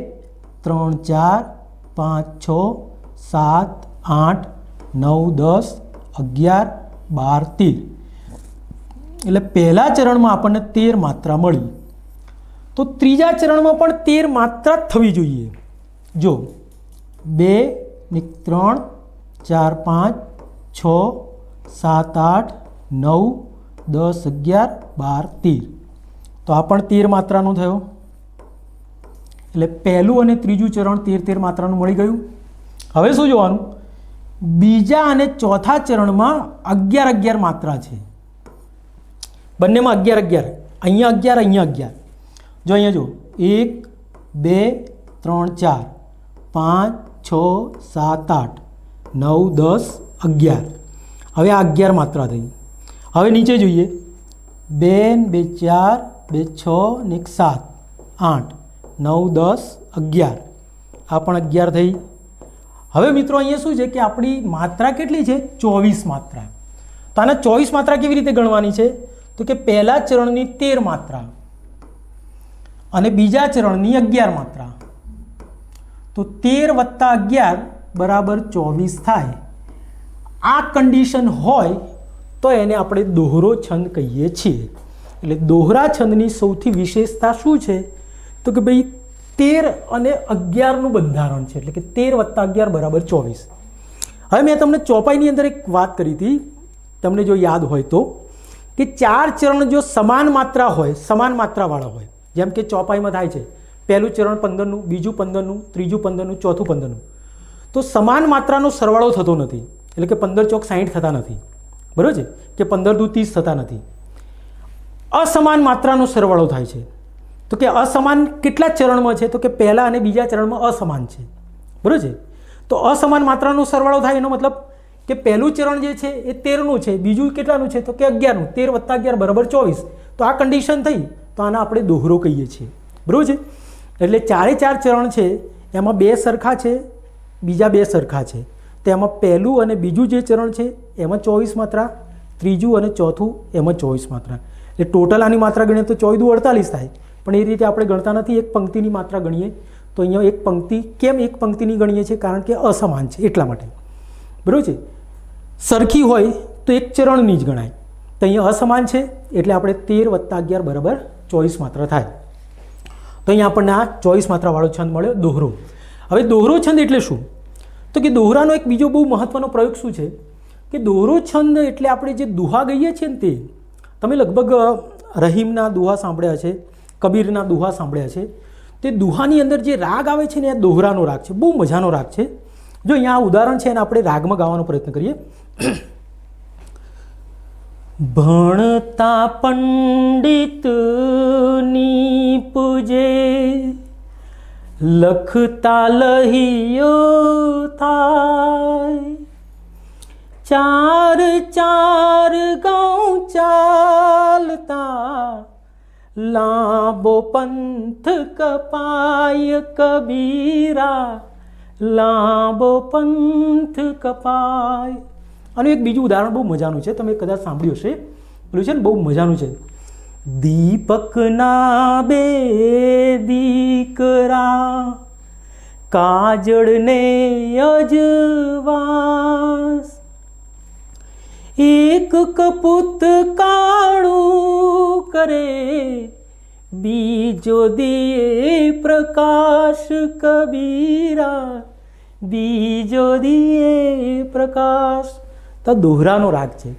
3 4 5 6 7 8 9 10 11 12 13, એટલે પહેલા ચરણમાં આપણને 13 માત્રા મળી, તો ત્રીજા ચરણમાં પણ 13 માત્રા થવી જોઈએ। જો 2 ને 3 4 5 6 7 8 9 10 11 12 13. તો આ પણ 13 માત્રાનો થયો. એટલે પહેલું અને ત્રીજું ચરણ 13 માત્રાનું મળી ગયું. હવે શું જોવાનું? બીજા અને ચોથા ચરણમાં 11 માત્રા છે. બંનેમાં 11 અહીંયા 11 અહીંયા 11. જો અહીંયા જો 1 2 3 4 5 6 7 8 9 10 11. હવે આ 11 માત્રા થઈ. હવે નીચે જોઈએ 2 2 4 2 6 ને 1 7 8 9 10 11. આ પણ 11 થઈ. હવે મિત્રો અહીંયા શું છે કે આપણી માત્રા કેટલી છે? 24 માત્રા. તો આના 24 માત્રા કેવી રીતે ગણવાની છે? તો કે પહેલા ચરણની 13 માત્રા અને બીજા ચરણની 11 માત્રા. તો 13 + 11 બરાબર 24 થાય. આ કન્ડિશન હોય તો એને આપણે દોહરો છંદ કહીએ છીએ. એટલે દોહરા છંદની સૌથી વિશેષતા શું છે? તો કે ભાઈ 13 અને 11નું બંધારણ છે. એટલે કે 13 + 11 બરાબર 24. હવે મેં તમને ચોપાઈની અંદર એક વાત કરી હતી, તમને જો યાદ હોય તો, કે 4 ચરણ જો સમાન માત્રા હોય, સમાન માત્રાવાળા હોય, જેમ કે ચોપાઈમાં થાય છે પહેલું ચરણ 15નું, બીજું 15નું, ત્રીજું 15નું, ચોથું 15નું, તો સમાન માત્રાનો સરવાળો થતો નથી. એટલે કે 15 ચોક 60 થતા નથી, બરાબર છે, કે 15 દુ 30 થતા નથી. અસમાન માત્રાનો સરવાળો થાય છે. તો કે અસમાન કેટલા ચરણમાં છે? તો કે પહેલા અને બીજા ચરણમાં અસમાન છે, બરાબર છે. તો અસમાન માત્રાનો સરવાળો થાય એનો મતલબ કે પહેલું ચરણ જે છે એ 13નું છે, બીજું કેટલાનું છે? તો કે 11નું. 13 + 11 બરાબર 24. તો આ કન્ડિશન થઈ, તો આને આપણે દોહરો કહીએ છીએ, બરાબર છે. એટલે 4 ચરણ છે એમાં 2 સરખા છે, બીજા 2 સરખા છે. તો એમાં પહેલું અને બીજું જે ચરણ છે એમાં 24 માત્રા, ત્રીજું અને ચોથું એમાં 24 માત્રા. એટલે ટોટલ આની માત્રા ગણીએ તો 14 દુ 48 થાય. પણ એ રીતે આપણે ગણતા નથી, એક પંક્તિની માત્રા ગણીએ. તો અહીંયા એક પંક્તિ, કેમ એક પંક્તિની ગણીએ છીએ? કારણ કે અસમાન છે એટલા માટે, બરાબર છે. સરખી હોય તો એક ચરણની જ ગણાય. તો અહીંયા અસમાન છે એટલે આપણે 13 + 11 બરાબર 24 માત્રા થાય. તો અહીંયા આપણને આ 24 માત્રાવાળો છંદ મળ્યો, દોહરો. હવે દોહરો છંદ એટલે શું? તો કે દોહરાનો એક બીજો બહુ મહત્વનો પ્રયોગ શું છે કે દોહરો છંદ એટલે આપણે જે દુહા ગઈએ છીએ ને, તે તમે લગભગ રહીમના દુહા સાંભળ્યા છે, કબીરના દુહા સાંભળ્યા છે. તે દુહાની અંદર જે રાગ આવે છે ને, એ દોહરાનો રાગ છે. બહુ મજાનો રાગ છે. જો અહીંયા આ ઉદાહરણ છે એને આપણે રાગમાં ગાવાનો પ્રયત્ન કરીએ. ભણતા પંડિત નીપજે, લખતા લહિયો થાય, 4 ગાઉં ચાલતા, લાંબો પંથ કપાય કબીરા, લાંબો પંથ કપાય. આનું એક બીજું ઉદાહરણ બહુ મજાનું છે, તમે કદાચ સાંભળ્યું હશે. પેલું છે ને, બહુ મજાનું છે. દીપકના 2 દીકરા, કાજળને અજવાસ, એક કપૂત કાળું કરે, બીજો દિયે પ્રકાશ કબીરા, બીજો દિયે પ્રકાશ. તો દોહરાનો રાગ છે.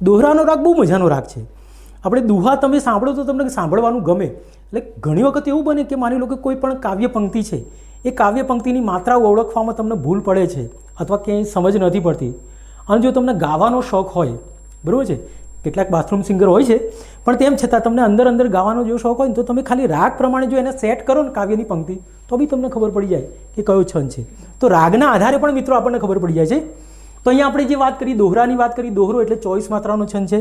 દોહરાનો રાગ બહુ મજાનો રાગ છે. આપણે દુહા તમે સાંભળો તો તમને સાંભળવાનું ગમે. એટલે ઘણી વખત એવું બને કે માની લો કે કોઈ પણ કાવ્ય પંક્તિ છે, એ કાવ્ય પંક્તિની માત્રાઓ ઓળખવામાં તમને ભૂલ પડે છે અથવા ક્યાંય સમજ નથી પડતી. અને જો તમને ગાવાનો શોખ હોય, બરાબર છે, કેટલાક બાથરૂમ સિંગર હોય છે, પણ તેમ છતાં તમને અંદર અંદર ગાવાનો જો શોખ હોય ને, તો તમે ખાલી રાગ પ્રમાણે જો એને સેટ કરો ને કાવ્યની પંક્તિ, તો બી તમને ખબર પડી જાય કે કયો છંદ છે. તો રાગના આધારે પણ મિત્રો આપણને ખબર પડી જાય છે. તો અહીંયા આપણે જે વાત કરી, દોહરાની વાત કરી, દોહરો એટલે 24 માત્રાનો છંદ છે.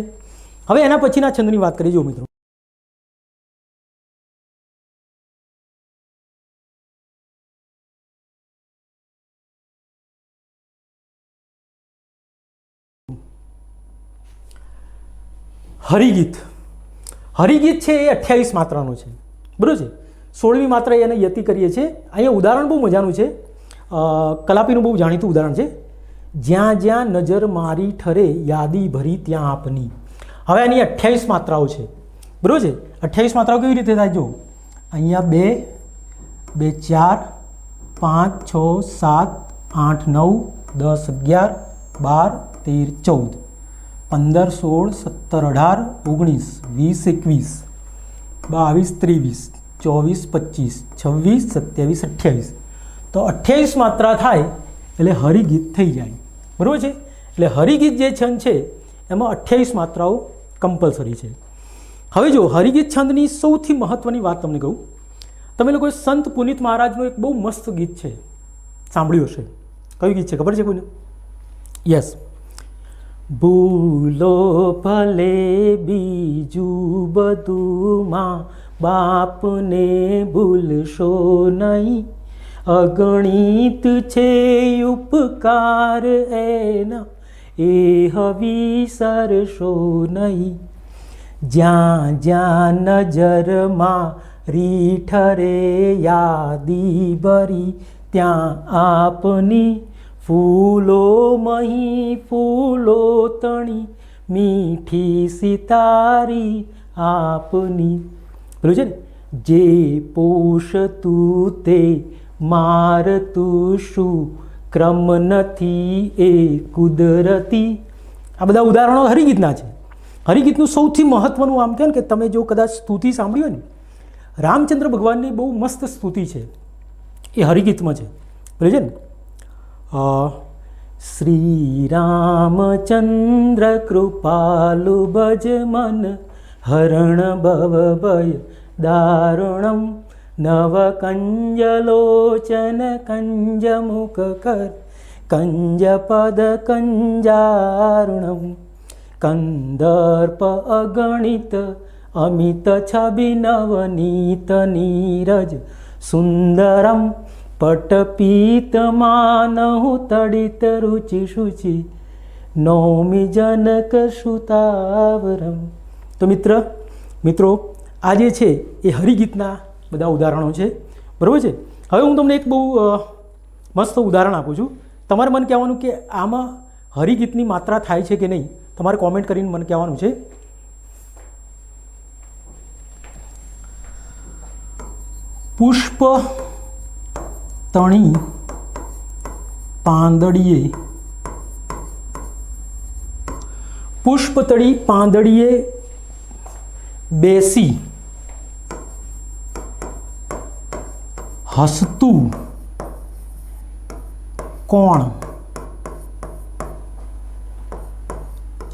હવે એના પછીના છંદની વાત કરી. જો મિત્રો, હરિગીત. હરિગીત છે એ 28 માત્રાનો છે, બરાબર છે. 16મી માત્રા એને યતિ કરીએ છીએ. અહીંયા ઉદાહરણ બહુ મજાનું છે, કલાપીનું બહુ જાણીતું ઉદાહરણ છે. જ્યાં જ્યાં નજર મારી ઠરે, યાદી ભરી ત્યાં આપની. હવે આની 28 માત્રાઓ છે, બરાબર છે. 28 માત્રાઓ કેવી રીતે થાય? જો અહીંયા 2 2 4 5 6 7 8 9 10 11 12 13 14, 15, 16, 17, 18, 19, 20, 21, 22, 23, 24, 25, 26, 27, 28. તો 28 માત્રા થાય એટલે હરિગીત થઈ જાય, બરાબર છે. એટલે હરિગીત જે છંદ છે એમાં 28 માત્રાઓ કમ્પલસરી છે. હવે જો હરિગીત છંદની સૌથી મહત્ત્વની વાત તમને કહું, તમે લોકોએ સંત પુનિત મહારાજનું એક બહુ મસ્ત ગીત છે, સાંભળ્યું હશે. કયું ગીત છે ખબર છે કોઈને? યસ. ભૂલો ભલે બીજું બધું માં બાપને ભૂલશો નહીં, અગણિત છે ઉપકાર એના એ હવિસરશો નહીં. જ્યાં જ્યાં નજરમાં રીઠરે યાદી ભરી, ત્યાં આપની ફૂલો મહી ફૂલો તણી, મીઠી સિતારી આપની. પેલું છે ને, જે પોષતું તે મારતું શું, ક્રમ નથી એ કુદરતી. આ બધા ઉદાહરણો હરિગીતના છે. હરિગીતનું સૌથી મહત્ત્વનું આમ કહે ને કે તમે જો કદાચ સ્તુતિ સાંભળી હોય ને, રામચંદ્ર ભગવાનની બહુ મસ્ત સ્તુતિ છે, એ હરિગીતમાં છે. બોલે છે ને, શ્રી રામચંદ્ર કૃપાલુ ભજ મન, હરણ ભવ ભય દારુણમ, નવ કંજલોચન કંજ મુખ કર, કંજ પદ કંજારુણમ, કંદર્પ અગણિત અમિત છબી નવનીત નીરજ, સુંદરમ પટપીત માનહુ તડિત રુચિ શુચિ, નૌમિ જનક સુતાવરમ. તો મિત્રો આ જે છે એ હરિગીતના બધા ઉદાહરણો છે, બરાબર છે. હવે હું તમને એક બહુ મસ્ત ઉદાહરણ આપું છું. તમારે મને કહેવાનું કે આમાં હરિગીતની માત્રા થાય છે કે નહીં, તમારે કોમેન્ટ કરીને મને કહેવાનું છે. પુષ્પ તણી પાંદડીએ, પુષ્પતળી પાંદડીએ બેસી, હસતું કોણ,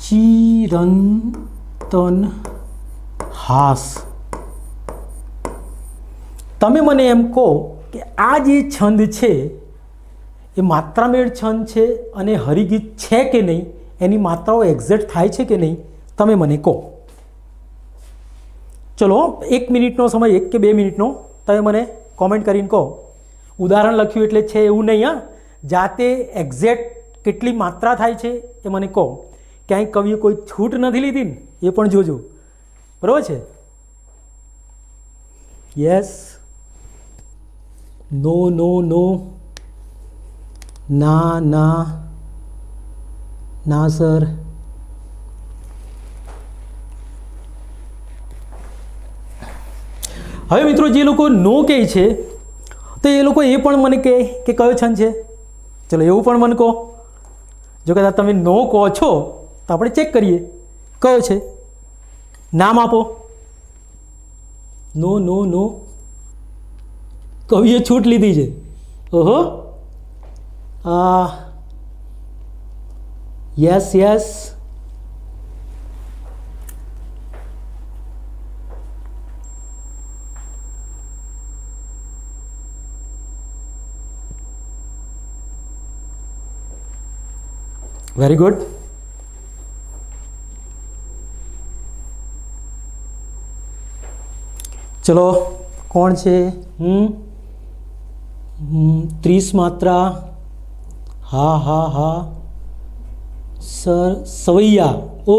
ચિરંતન હાસ. તમે મને એમ કહો કે આ જે છંદ છે એ માત્રામેળ છંદ છે અને હરિગીત છે કે નહીં, એની માત્રાઓ એક્ઝેક્ટ થાય છે કે નહીં, તમે મને કહો. ચલો 1 મિનિટનો સમય, 1 કે 2 મિનિટનો, તમે મને કોમેન્ટ કરીને કહો. ઉદાહરણ લખ્યું એટલે છે એવું નહીં, હા, જાતે એક્ઝેક્ટ કેટલી માત્રા થાય છે એ મને કહો. ક્યાંય કવિએ કોઈ છૂટ નથી લીધી ને એ પણ જોજો, બરાબર છે. યસ, નો નો નો, ના ના ના સર. હવે મિત્રો જે લોકો નો કહે છે તો એ લોકો એ પણ મને કહે કે કયો છંદ છે. ચલો એવું પણ મને કહો. જો કદાચ તમે નો કહો છો તો આપણે ચેક કરીએ કયો છે. નામ આપો. નો નો નો, કવિએ છૂટ લીધી છે. ઓહો, યસ યસ, વેરી ગુડ. ચલો કોણ છે? 30 માત્રા. હા હા હા સર, સવૈયા. ઓ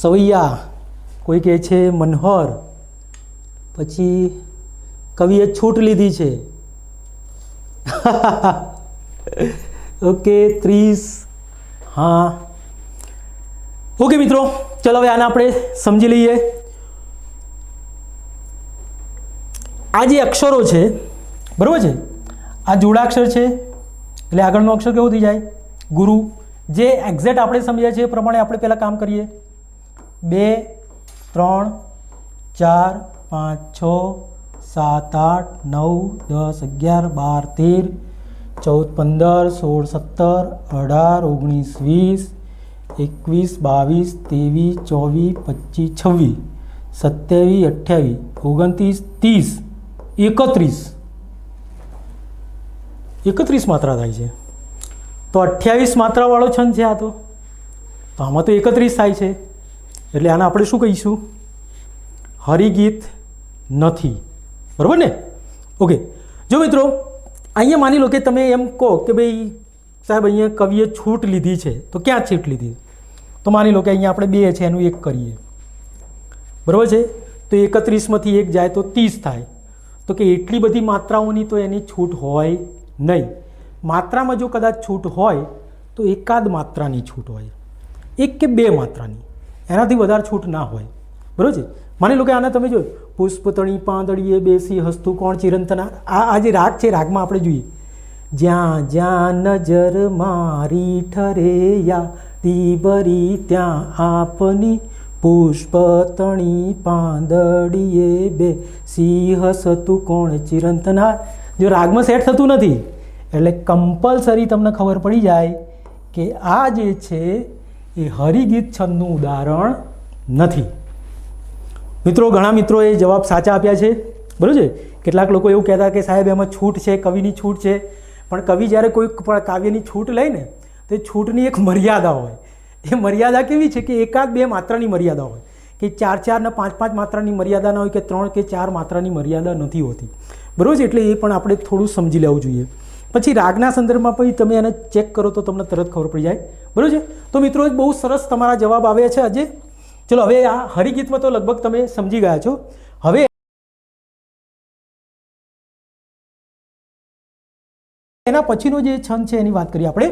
સવૈયા. કોઈ કહે છે મનોહર. પછી કવિએ છૂટ લીધી છે. ઓકે 30. હા ઓકે મિત્રો, ચલો હવે આને આપણે સમજી લઈએ. આ જે અક્ષરો છે, બરાબર છે, આ જોડાક્ષર છે એટલે આગળનો અક્ષર કેવો થઈ જાય? ગુરુ. જે એક્ઝેક્ટ આપણે સમજ્યા છે એ પ્રમાણે આપણે પહેલાં કામ કરીએ. 2 3 4 5 6 7 8 9 10 11 12 13 14 15 16 17 18 19 20 21 22 23 24 25 26 27 28 29 30 31 માત્રા થાય છે. તો 28 માત્રાવાળો છંદ છે આ. તો આમાં તો 31 થાય છે, એટલે આને આપણે શું કહીશું? હરિગીત નથી. બરાબર ને? ઓકે. જો મિત્રો અહીંયા માની લો કે તમે એમ કહો કે ભાઈ સાહેબ અહીંયા કવિએ છૂટ લીધી છે, તો ક્યાં છૂટ લીધી? તો માની લો કે અહીંયા આપણે 2 છે એનું 1 કરીએ. બરાબર છે? તો 31માંથી 1 જાય તો 30 થાય. તો કે એટલી બધી માત્રાઓની તો એની છૂટ હોય નહીં. માત્રામાં જો કદાચ છૂટ હોય તો એકાદ માત્રાની છૂટ હોય, 1 કે 2 માત્રાની, એનાથી વધારે છૂટ ના હોય. બરાબર છે? માની લો કે આને તમે જો પુષ્પતણી પાંદડીએ બેસી હસતું કોણ ચિરંતના, આ જે રાગ છે, રાગમાં આપણે જોઈએ જ્યાં જ્યાં નજર મારી ઠરેયા દીબરી ત્યાં આપની પુષ્પતણી પાંદડીએ બેસી હસતું કોણ ચિરંતના. જો રાગમાં સેટ થતું નથી એટલે કમ્પલસરી તમને ખબર પડી જાય કે આ જે છે એ હરિગીત છંદનું ઉદાહરણ નથી. મિત્રો ઘણા મિત્રોએ જવાબ સાચા આપ્યા છે. બરાબર છે? કેટલાક લોકો એવું કહેતા કે સાહેબ એમાં છૂટ છે, કવિની છૂટ છે. પણ કવિ જ્યારે કોઈ પણ કાવ્યની છૂટ લે ને તો એ છૂટની એક મર્યાદા હોય. એ મર્યાદા કેવી છે કે 1 2 માત્રાની મર્યાદા હોય, કે 4 4 ને 5 5 માત્રાની મર્યાદા ના હોય, કે 3 કે 4 માત્રાની મર્યાદા નથી હોતી. બરાબર છે? એટલે એ પણ આપણે થોડું સમજી લેવું જોઈએ. પછી રાગના સંદર્ભમાં પછી તમે એને ચેક કરો તો તમને તરત ખબર પડી જાય. બરાબર છે? તો મિત્રો બહુ સરસ તમારા જવાબ આવ્યા છે આજે. ચલો હવે આ હરિગીતમાં તો લગભગ તમે સમજી ગયા છો. હવે એના પછીનો જે છંદ છે એની વાત કરીએ આપણે,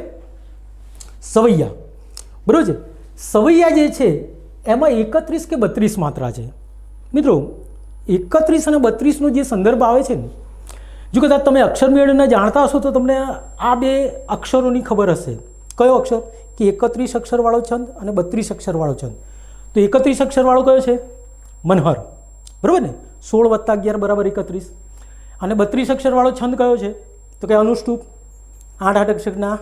સવૈયા. બરાબર છે? સવૈયા જે છે એમાં 31 કે 32 માત્રા છે. મિત્રો 31 અને 32નો જે સંદર્ભ આવે છે ને, જો કદાચ તમે અક્ષરમેળને જાણતા હશો તો તમને આ 2 અક્ષરોની ખબર હશે. કયો અક્ષર? કે 31 અક્ષરવાળો છંદ અને 32 અક્ષરવાળો છંદ. તો 31 અક્ષરવાળો કયો છે? મનહર. બરાબર ને? 16 + 11 = 31. અને 32 અક્ષરવાળો છંદ કયો છે? તો કે અનુષ્ટુપ. 8 અક્ષરના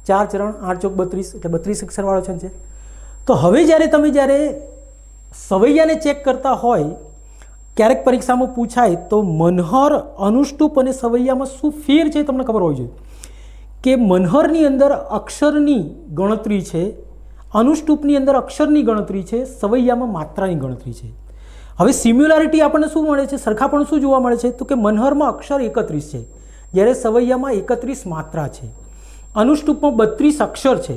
4 ચરણ, 8 × 32, એટલે 32 અક્ષરવાળો છંદ છે. તો હવે જ્યારે સવૈયાને ચેક કરતા હોય, ક્યારેક પરીક્ષામાં પૂછાય તો મનહર, અનુષ્ટુપ અને સવૈયામાં શું ફેર છે તમને ખબર હોવી જોઈએ. કે મનહરની અંદર અક્ષરની ગણતરી છે, અનુષ્ટુપની અંદર અક્ષરની ગણતરી છે, સવૈયામાં માત્રાની ગણતરી છે. હવે સિમ્યુલારિટી આપણને શું મળે છે? સરખાપણ શું જોવા મળે છે? તો કે મનહરમાં અક્ષર 31 છે, જ્યારે સવૈયામાં 31 માત્રા છે. અનુષ્ટુપમાં 32 અક્ષર છે,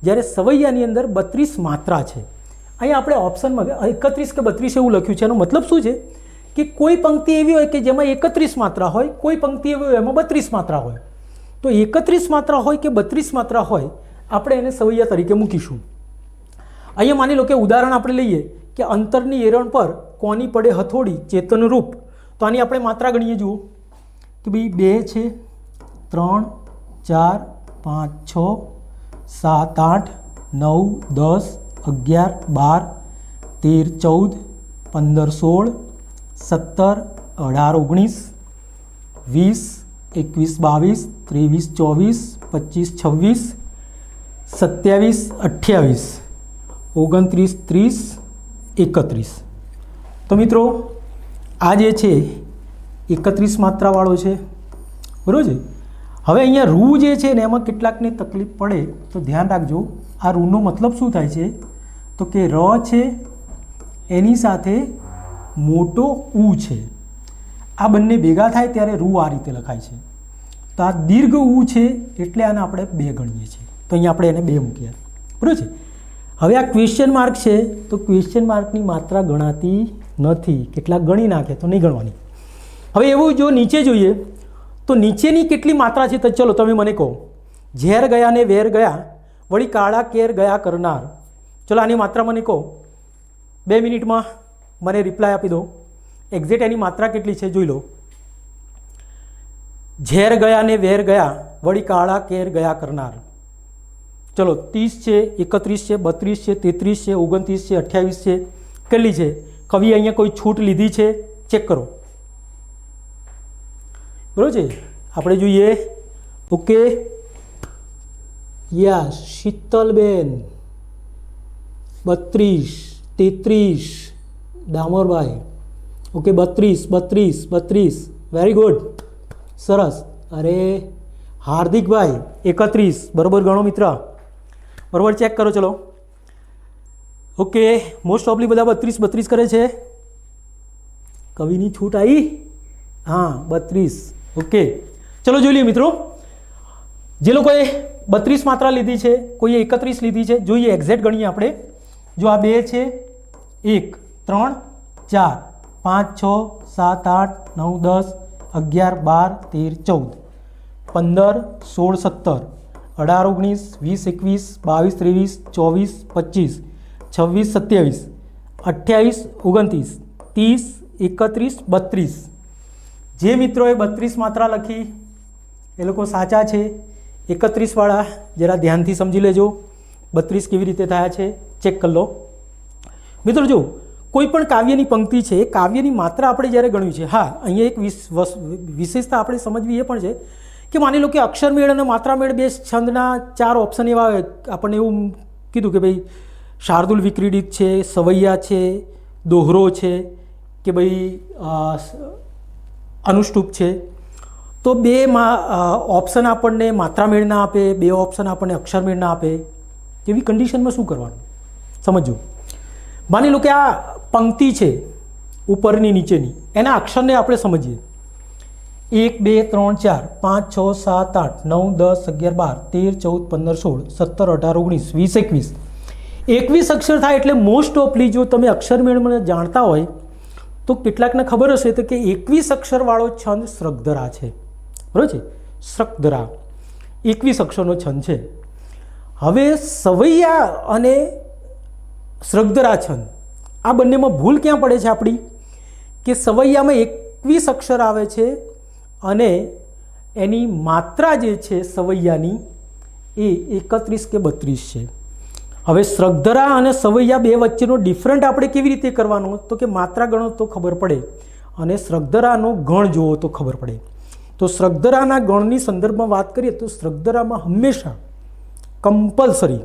જ્યારે સવૈયાની અંદર 32 માત્રા છે. અહીંયા આપણે ઓપ્શનમાં 31 કે 32 એવું લખ્યું છે. એનો મતલબ શું છે? કે કોઈ પંક્તિ એવી હોય કે જેમાં 31 માત્રા હોય, કોઈ પંક્તિ એવી હોય એમાં 32 માત્રા હોય. તો 31 માત્રા હોય કે 32 માત્રા હોય, આપણે એને સવૈયા તરીકે મૂકીશું. અહીંયા માની લો કે ઉદાહરણ આપણે લઈએ કે અંતરની એરણ પર કોની પડે હથોડી ચેતનરૂપ. તો આની આપણે માત્રા ગણીએ. જુઓ કે ભાઈ 2 છે, 3 4 5 6 7 8 9 10 11 12 13 14 15 16 17 18 19 20 21 22 23 24 25 26 27 28 29 30 31. તો મિત્રો આ જે છે 31 માત્રાવાળો છે. બરાબર છે? હવે અહીંયા રૂ જે છે ને એમાં કેટલાકને તકલીફ પડે તો ધ્યાન રાખજો. આ રૂનો મતલબ શું થાય છે? તો કે ર છે એની સાથે મોટો ઉ છે, આ બંને ભેગા થાય ત્યારે રૂ આ રીતે લખાય છે. તો આ દીર્ઘ ઉ છે એટલે આને આપણે 2 ગણીએ છીએ. તો અહીંયા આપણે એને 2 મૂક્યા. બરાબર છે? હવે આ ક્વેશ્ચન માર્ક છે, તો ક્વેશ્ચન માર્કની માત્રા ગણાતી નથી. કેટલાક ગણી નાખે તો નહીં ગણવાની. હવે એવું જો નીચે જોઈએ તો નીચેની કેટલી માત્રા છે? તો ચલો તમે મને કહો. ઝેર ગયા ને વેર ગયા, વળી કાળા કેર ગયા કરનાર. ચલો આની માત્રા મને કહો. 2 મિનિટમાં મને રિપ્લાય આપી દો. એક્ઝેક્ટ એની માત્રા કેટલી છે જોઈ લો. ઝેર ગયા ને વેર ગયા, વળી કાળા કેર ગયા કરનાર. ચલો 30 છે, 31 છે, 32 છે, 33 છે, 29 છે, 28 છે, કેટલી છે? કવિ અહીંયા કોઈ છૂટ લીધી છે? ચેક કરો. બરાબર છે, આપણે જોઈએ. ઓકે, યસ, શીતલબેન 32, 33, દામોરભાઈ ઓકે 32, વેરી ગુડ, સરસ. અરે હાર્દિકભાઈ 31, બરાબર ગણો મિત્ર, બરાબર ચેક કરો. ચલો ઓકે, મોસ્ટ ઓફલી બધા 32 કરે છે. કવિની છૂટ આવી? હા 32. ઓકે, ચલો જોઈ લઈએ મિત્રો. જે લોકોએ 32 માત્રા લીધી છે, કોઈએ 31 લીધી છે, જોઈએ એક્ઝેક્ટ ગણીએ આપણે. જો આ 2 છે, 1, 3, 4, 5, 6, 7, 8, 9, 10, 11, 12, 13, 14, 15, 16, 17, 18, 19, 20, 21, 22, 23, 24, 26, 27, 28, 29, 30, 31, 32. જે મિત્રોએ 32 માત્રા લખી એ લોકો સાચા છે. 31 વાળા જરા ધ્યાનથી સમજી લેજો 32 કેવી રીતે થયા છે, ચેક કરી લો. મિત્રો જો કોઈ પણ કાવ્યની પંક્તિ છે, એ કાવ્યની માત્રા આપણે જ્યારે ગણ્યું છે, હા અહીંયા એક વિશેષતા આપણે સમજવી એ પણ છે કે માની લો કે અક્ષરમેળ અને માત્રામેળ બે છંદના 4 ઓપ્શન એવા આવે. આપણને એવું કીધું કે ભાઈ શાર્દુલ વિક્રીડિત છે, સવૈયા છે, દોહરો છે કે ભાઈ અનુષ્ટુપ છે. તો બેમાં ઓપ્શન આપણને માત્રામેળ ના આપે, 2 ઓપ્શન આપણને અક્ષરમેળ ના આપે. એવી કન્ડિશનમાં શું કરવાનું સમજો. માની લો કે આ પંક્તિ છે ઉપરની નીચેની, એના અક્ષરને આપણે સમજીએ. 1, 2, 3, 4, 5, 6, 7, 8, 9, 10, 11, 12, 13, 14, 15, 16, 17, 18, 19, 20, 21 અક્ષર થાય. એટલે મોસ્ટ ઓફલી જો તમે અક્ષરમેળમાં જાણતા હોય તો કેટલાકને ખબર હશે તો કે 21 અક્ષરવાળો છંદ શ્રગધરા છે. બરાબર છે, શ્રગધરા 21 અક્ષરનો છંદ છે. હવે સવૈયા અને શ્રગધરા છંદ આ બંનેમાં ભૂલ ક્યાં પડે છે આપણી કે સવૈયામાં 21 અક્ષર આવે છે અને એની માત્રા જે છે સવૈયાની એ 31 કે 32 છે. હવે શ્રગધરા અને સવૈયા બે વચ્ચેનો ડિફરન્ટ આપણે કેવી રીતે કરવાનો? તો કે માત્રા ગણો તો ખબર પડે અને શ્રગધરાનો ગણ જોવો તો ખબર પડે. તો શ્રગધરાના ગણની સંદર્ભમાં વાત કરીએ તો શ્રગધરામાં હંમેશા કમ્પલસરી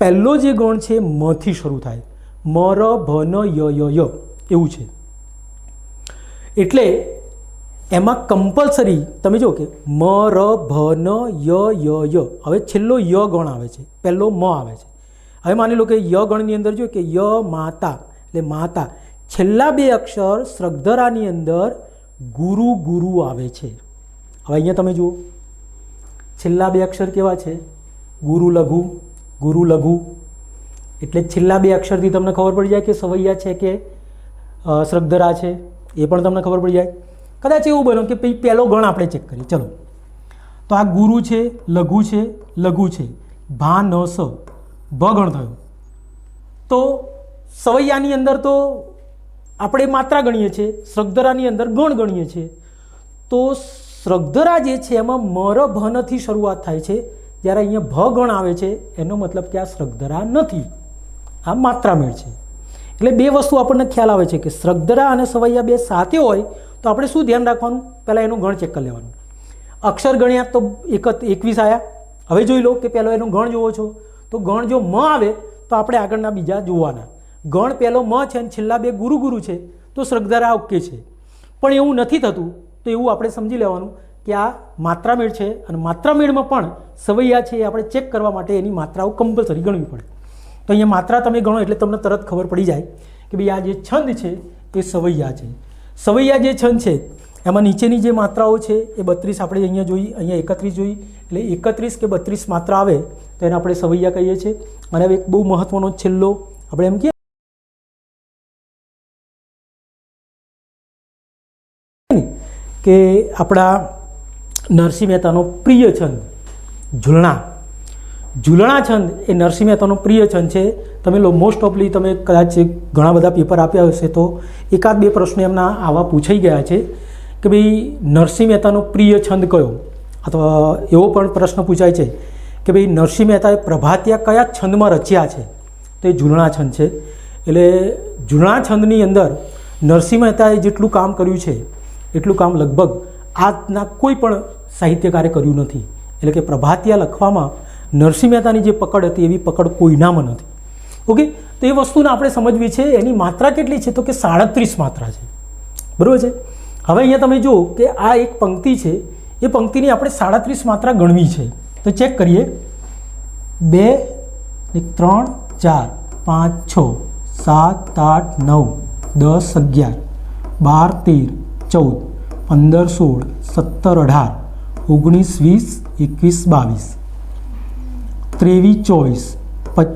પહેલો જે ગણ છે મથી શરૂ થાય. મ, ર, ભ, ન, ય એવું છે. એટલે એમાં કમ્પલસરી તમે જો કે મ, ર, ભ, ન, ય. હવે છેલ્લો ય ગણ આવે છે, પહેલો મ આવે છે. હવે માની લો કે ય ગણની અંદર જો કે ય માતા એટલે માતા, છેલ્લા 2 અક્ષર શ્રગધરાની અંદર ગુરુ આવે છે. હવે અહીંયા તમે જુઓ છેલ્લા 2 અક્ષર કેવા છે? ગુરુ લઘુ. એટલે છેલ્લા 2 અક્ષરથી તમને ખબર પડી જાય કે સવૈયા છે કે શ્રગધરા છે, એ પણ તમને ખબર પડી જાય. કદાચ એવું બનો કે પહેલો ગણ આપણે ચેક કરીએ. ચલો, તો આ ગુરુ છે, લઘુ છે, ભા ન સ ભ ગણ થયો. તો સવૈયાની અંદર તો આપણે માત્રા ગણીએ છીએ, શ્રગધરાની અંદર ગણ ગણીએ છીએ. તો શ્રગધરા જે છે એમાં મ, ર, ભ નથી શરૂઆત થાય છે, જ્યારે અહીંયા ભ ગણ આવે છે એનો મતલબ કે આ શ્રગધરા નથી, આ માત્રામેળ છે. એટલે 2 વસ્તુ આપણને ખ્યાલ આવે છે કે શ્રગધરા અને સવૈયા બે સાથે હોય તો આપણે શું ધ્યાન રાખવાનું? પહેલાં એનું ગણ ચેક કરી લેવાનું. અક્ષર ગણ્યા તો 21 આવ્યા. હવે જોઈ લો કે પહેલો એનો ગણ જોવો છો તો ગણ જો મ આવે તો આપણે આગળના બીજા જોવાના. ગણ પહેલો મ છે અને છેલ્લા 2 ગુરુ છે તો શ્રગધરા ઓકે છે. પણ એવું નથી થતું તો એવું આપણે સમજી લેવાનું કે આ માત્રામેળ છે અને માત્રામેળમાં પણ સવૈયા છે એ આપણે ચેક કરવા માટે એની માત્રાઓ કમ્પલસરી ગણવી પડે. તો અહીંયા માત્રા તમે ગણો એટલે તમને તરત ખબર પડી જાય કે ભાઈ આ જે છંદ છે એ સવૈયા છે. સવૈયા જે છંદ છે એમાં નીચેની જે માત્રાઓ છે એ 32 આપણે અહીંયા જોઈ, અહીંયા 31 જોઈ. એટલે 31 કે 32 માત્રા આવે તો એને આપણે સવૈયા કહીએ છીએ. અને હવે એક બહુ મહત્વનો છેલ્લો આપણે એમ કહીએ કે આપણા નરસિંહ મહેતાનો પ્રિય છંદ ઝૂલણા છંદ એ નરસિંહ મહેતાનો પ્રિય છંદ છે. તમે મોસ્ટ ઓફલી તમે કદાચ ઘણા બધા પેપર આપ્યા હશે તો 1-2 પ્રશ્નો એમના આવા પૂછાઈ ગયા છે કે ભાઈ નરસિંહ મહેતાનો પ્રિય છંદ કયો, અથવા એવો પણ પ્રશ્ન પૂછાય છે કે ભાઈ નરસિંહ મહેતાએ પ્રભાતિયા કયા છંદમાં રચ્યા છે, તો એ ઝૂલણા છંદ છે. એટલે ઝૂલણા છંદની અંદર નરસિંહ મહેતાએ જેટલું કામ કર્યું છે એટલું કામ લગભગ આજના કોઈ પણ સાહિત્યકારે કર્યું નથી. એટલે કે પ્રભાતિયા લખવામાં નરસિંહ મહેતાની જે પકડ હતી એવી પકડ કોઈનામાં નથી. ઓકે, તો એ વસ્તુને આપણે સમજવી છે. એની માત્રા કેટલી છે? તો કે 37 માત્રા છે. બરાબર છે. હવે અહીંયા તમે જુઓ કે આ એક પંક્તિ છે, એ પંક્તિની આપણે 37 માત્રા ગણવી છે. તો ચેક કરીએ. 2 3 4 5 6 7 8 9 10 11 12 13 14 15 16 17 18 19 20 21 22 23 24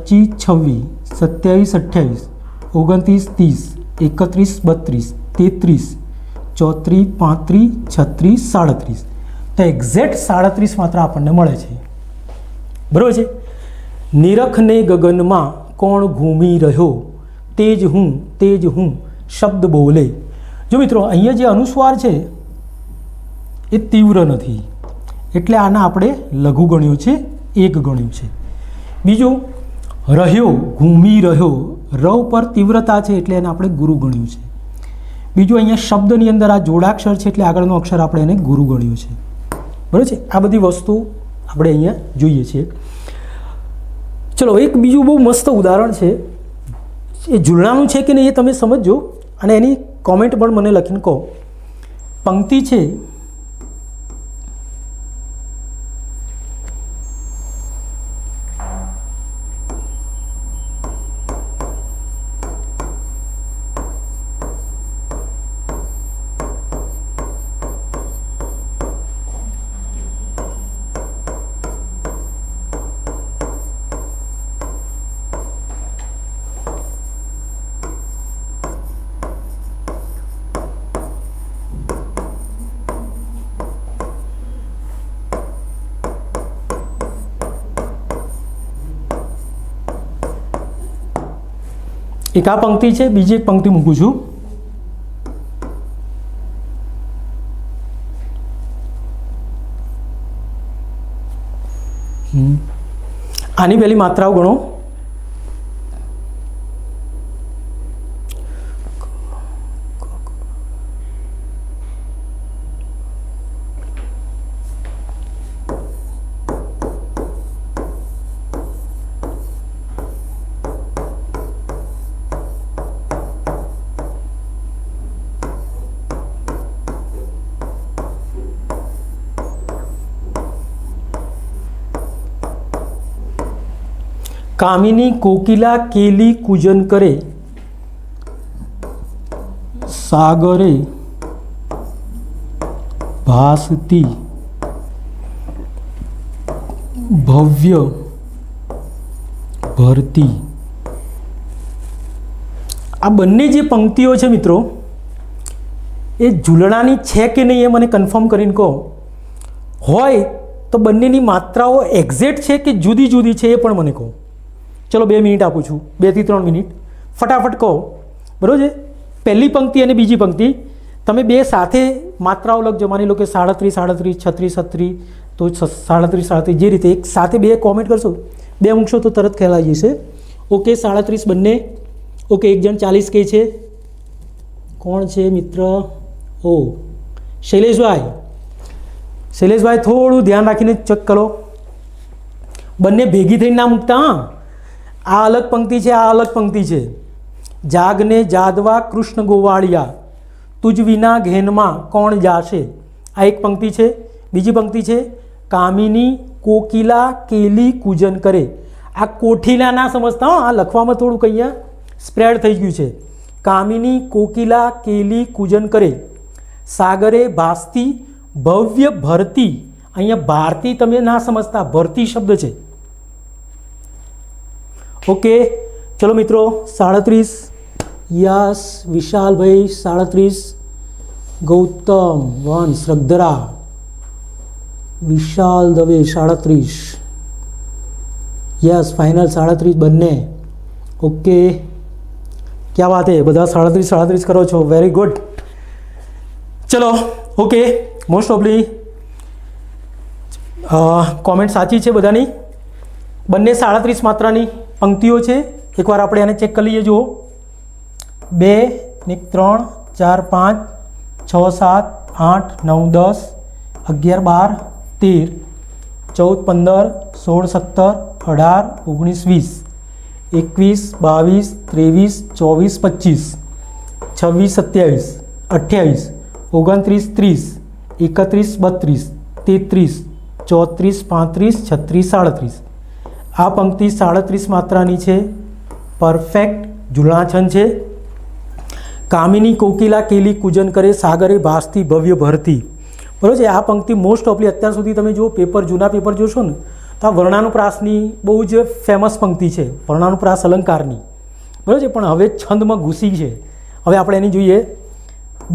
26 27 28 29 30 31 32 33 34 35 37. તો એક્ઝેક્ટ 37 માત્રા આપણને મળે છે. બરાબર છે. નિરખને ગગનમાં કોણ ઘૂમી રહ્યો, તેજ હું શબ્દ બોલે. જો મિત્રો અહીંયા જે અનુસ્વાર છે એ તીવ્ર નથી, એટલે આના આપણે લઘુ ગણ્યો છે, એક ગણ્યું છે. બીજું રહ્યો, ઘૂમી રહ્યો, ર પર તીવ્રતા છે એટલે એને આપણે ગુરુ ગણ્યું છે. બીજું અહીંયા શબ્દની અંદર આ જોડાક્ષર છે એટલે આગળનો અક્ષર આપણે એને ગુરુ ગણ્યું છે. બરાબર છે. આ બધી વસ્તુ આપણે અહીંયા જોઈએ છીએ. ચલો, એક બીજું બહુ મસ્ત ઉદાહરણ છે. એ ઝૂલણાનું છે કે નહીં એ તમે સમજજો અને એની કોમેન્ટ પણ મને લખીને કહો. પંક્તિ છે એક આ પંક્તિ છે. બીજી એક પંક્તિ મૂકું છું. આની પહેલી માત્રાઓ ગણો. કામિની કોકિલા કેલી કૂજન કરે, સાગરે ભાસતી ભવ્ય ભરતી. આ બંને જે પંક્તિઓ છે મિત્રો એ ઝૂલણાની છે કે નહીં એ મને કન્ફર્મ કરીને કહો. હોય તો બંનેની માત્રાઓ એક્ઝેક્ટ છે કે જુદી જુદી છે એ પણ મને કહો. ચલો 2 મિનિટ આપું છું, 2 થી 3 મિનિટ. ફટાફટ કહો. બરાબર છે. પહેલી પંક્તિ અને બીજી પંક્તિ તમે બે સાથે માત્રાઓ લખજો. માની લો કે 37 37 36 36, તો 37 37 જે રીતે એક સાથે બે કોમેન્ટ કરશો, બે મૂકશો તો તરત ખ્યાલ આવી જશે. ઓકે, 37 બંને. ઓકે, એક જણ 40 કહે છે. કોણ છે મિત્ર? ઓ શૈલેષભાઈ. શૈલેષભાઈ થોડું ધ્યાન રાખીને ચેક કરો. બંને ભેગી થઈને ના મૂકતા. હા, આ અલગ પંક્તિ છે, આ અલગ પંક્તિ છે. જાગને જાદવા કૃષ્ણ ગોવાળિયા, તુજ વિના ઘેનમાં કોણ જાશે. આ એક પંક્તિ છે. બીજી પંક્તિ છે કામિની કોકિલા કેલી કૂજન કરે. આ કોઠીલા ના સમજતા. આ લખવામાં થોડુંક અહીંયા સ્પ્રેડ થઈ ગયું છે. કામિની કોકિલા કેલી કૂજન કરે, સાગરે ભાસતી ભવ્ય ભરતી. અહીંયા ભારતી તમે ના સમજતા, ભરતી શબ્દ છે. ઓકે, ચલો મિત્રો 37. યસ વિશાલભાઈ 37. ગૌતમ વંશ રગધરા, વિશાલ દવે 37. યસ ફાઇનલ 37 બંને. ઓકે, ક્યાં વાત હે, બધા 37 37 કરો છો. Very good. ચલો ઓકે, મોસ્ટ ઓફલી કોમેન્ટ સાચી છે બધાની. બંને 37 માત્રાની પંક્તિઓ છે. એકવાર આપણે આને ચેક કરી લઈએ. જુઓ 2 ને 3 4 5 6 7 8 9 10 11 12 13 14 15 16 17 18 19 20 21 22 23 24 25 26 27 28 29 30 31 32 33 34 35 36 37. આ પંક્તિ 37 માત્રાની છે. પરફેક્ટ ઝૂલણાછંદ છે. કામિની કોકિલા કેલી કૂજન કરે સાગરે ભાસતી ભવ્ય ભરતી. બરાબર છે. આ પંક્તિ મોસ્ટ ઓફલી અત્યાર સુધી તમે જો પેપર જૂના પેપર જોશો ને તો આ વર્ણાનુપ્રાસની બહુ જ ફેમસ પંક્તિ છે, વર્ણાનુપ્રાસ અલંકારની. બરાબર છે. પણ હવે છંદમાં ઘૂસી છે. હવે આપણે એની જોઈએ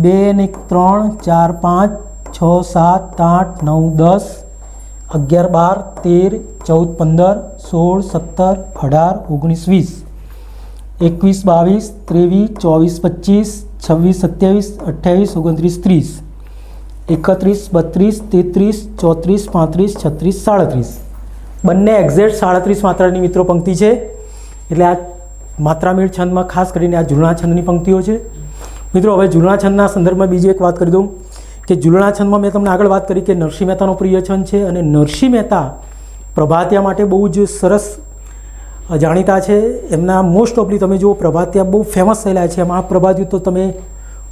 2 ને 3 4 5 6 7 8 9 10 11 12 13 14 15 16 17 18 19 20 21 22 23 24 25 26 27 28 29 30 31 32 33 34 35 36 37. બંને એક્ઝેક્ટ 37 માત્રાની મિત્રો પંક્તિ છે. એટલે આ માત્રામેળ છંદમાં ખાસ કરીને આ ઝૂલણા છંદની પંક્તિઓ છે. મિત્રો હવે ઝૂલણા છંદના સંદર્ભમાં બીજી એક વાત કરી દઉં કે ઝૂલણા છંદમાં મેં તમને આગળ વાત કરી કે નરસિંહ મહેતાનો પ્રિય છંદ છે અને નરસિંહ મહેતા પ્રભાતિયા માટે બહુ જ સરસ જાણીતા છે. એમના મોસ્ટ ઓફલી તમે જુઓ પ્રભાતિયા બહુ ફેમસ થયેલા છે. એમાં આ પ્રભાતિયું તો તમે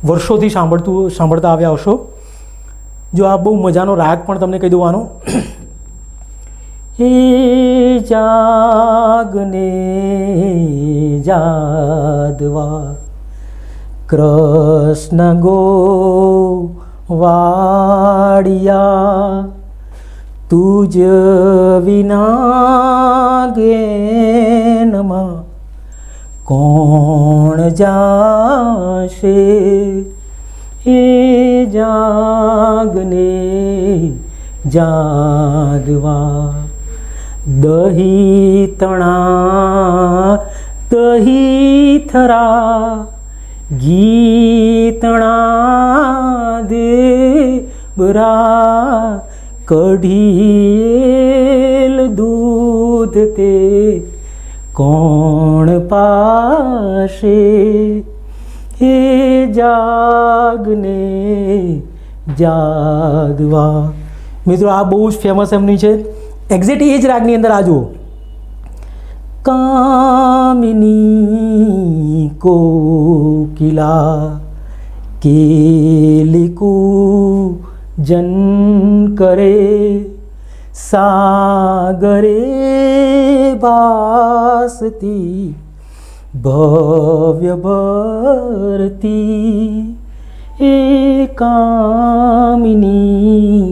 વર્ષોથી સાંભળતા આવ્યા હશો. જો આ બહુ મજાનો રાગ પણ તમને કહી દઉં આનો. હે જાગને જાદવા કૃષ્ણ ગો વાડિયા તુજ વિના ગેનમાં કોણ જાશે. હે જાગને જાદવા દહી તણા દહી થરા ગીતણા દેબરા કઢીએલ દૂધ તે કોણ પાશે. હે જાગને જાદવા. મિત્રો આ બહુ જ ફેમસ એમની છે. એક્ઝેક્ટ એ જ રાગની અંદર આ જુઓ કામિની કોકિલા કેલિકુ જન કરે સાગરે ભાસતી ભવ્ય ભરતી. એ કામિની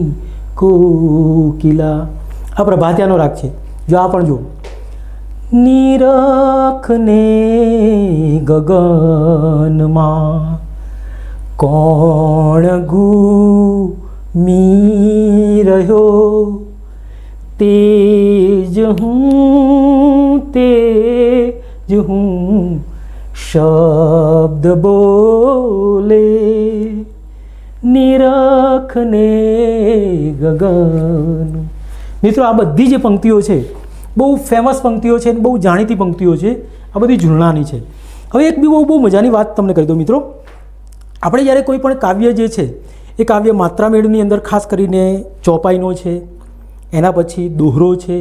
કોકિલા આ પ્રભાતિયાનો રાગ છે. જો આ પણ જુઓ નિરખને ગગનમાં કોણ ઘૂમી રહ્યો તેજ હું શબ્દ બોલે નિરખને ગગન. મિત્રો આ બધી જે પંક્તિઓ છે બહુ ફેમસ પંક્તિઓ છે, બહુ જાણીતી પંક્તિઓ છે. આ બધી ઝૂલણાની છે. હવે એક બહુ મજાની વાત તમને કહી દઉં મિત્રો. આપણે જ્યારે કોઈ પણ કાવ્ય જે છે એ કાવ્ય માત્રામેળની અંદર ખાસ કરીને ચોપાઈનો છે, એના પછી દોહરો છે,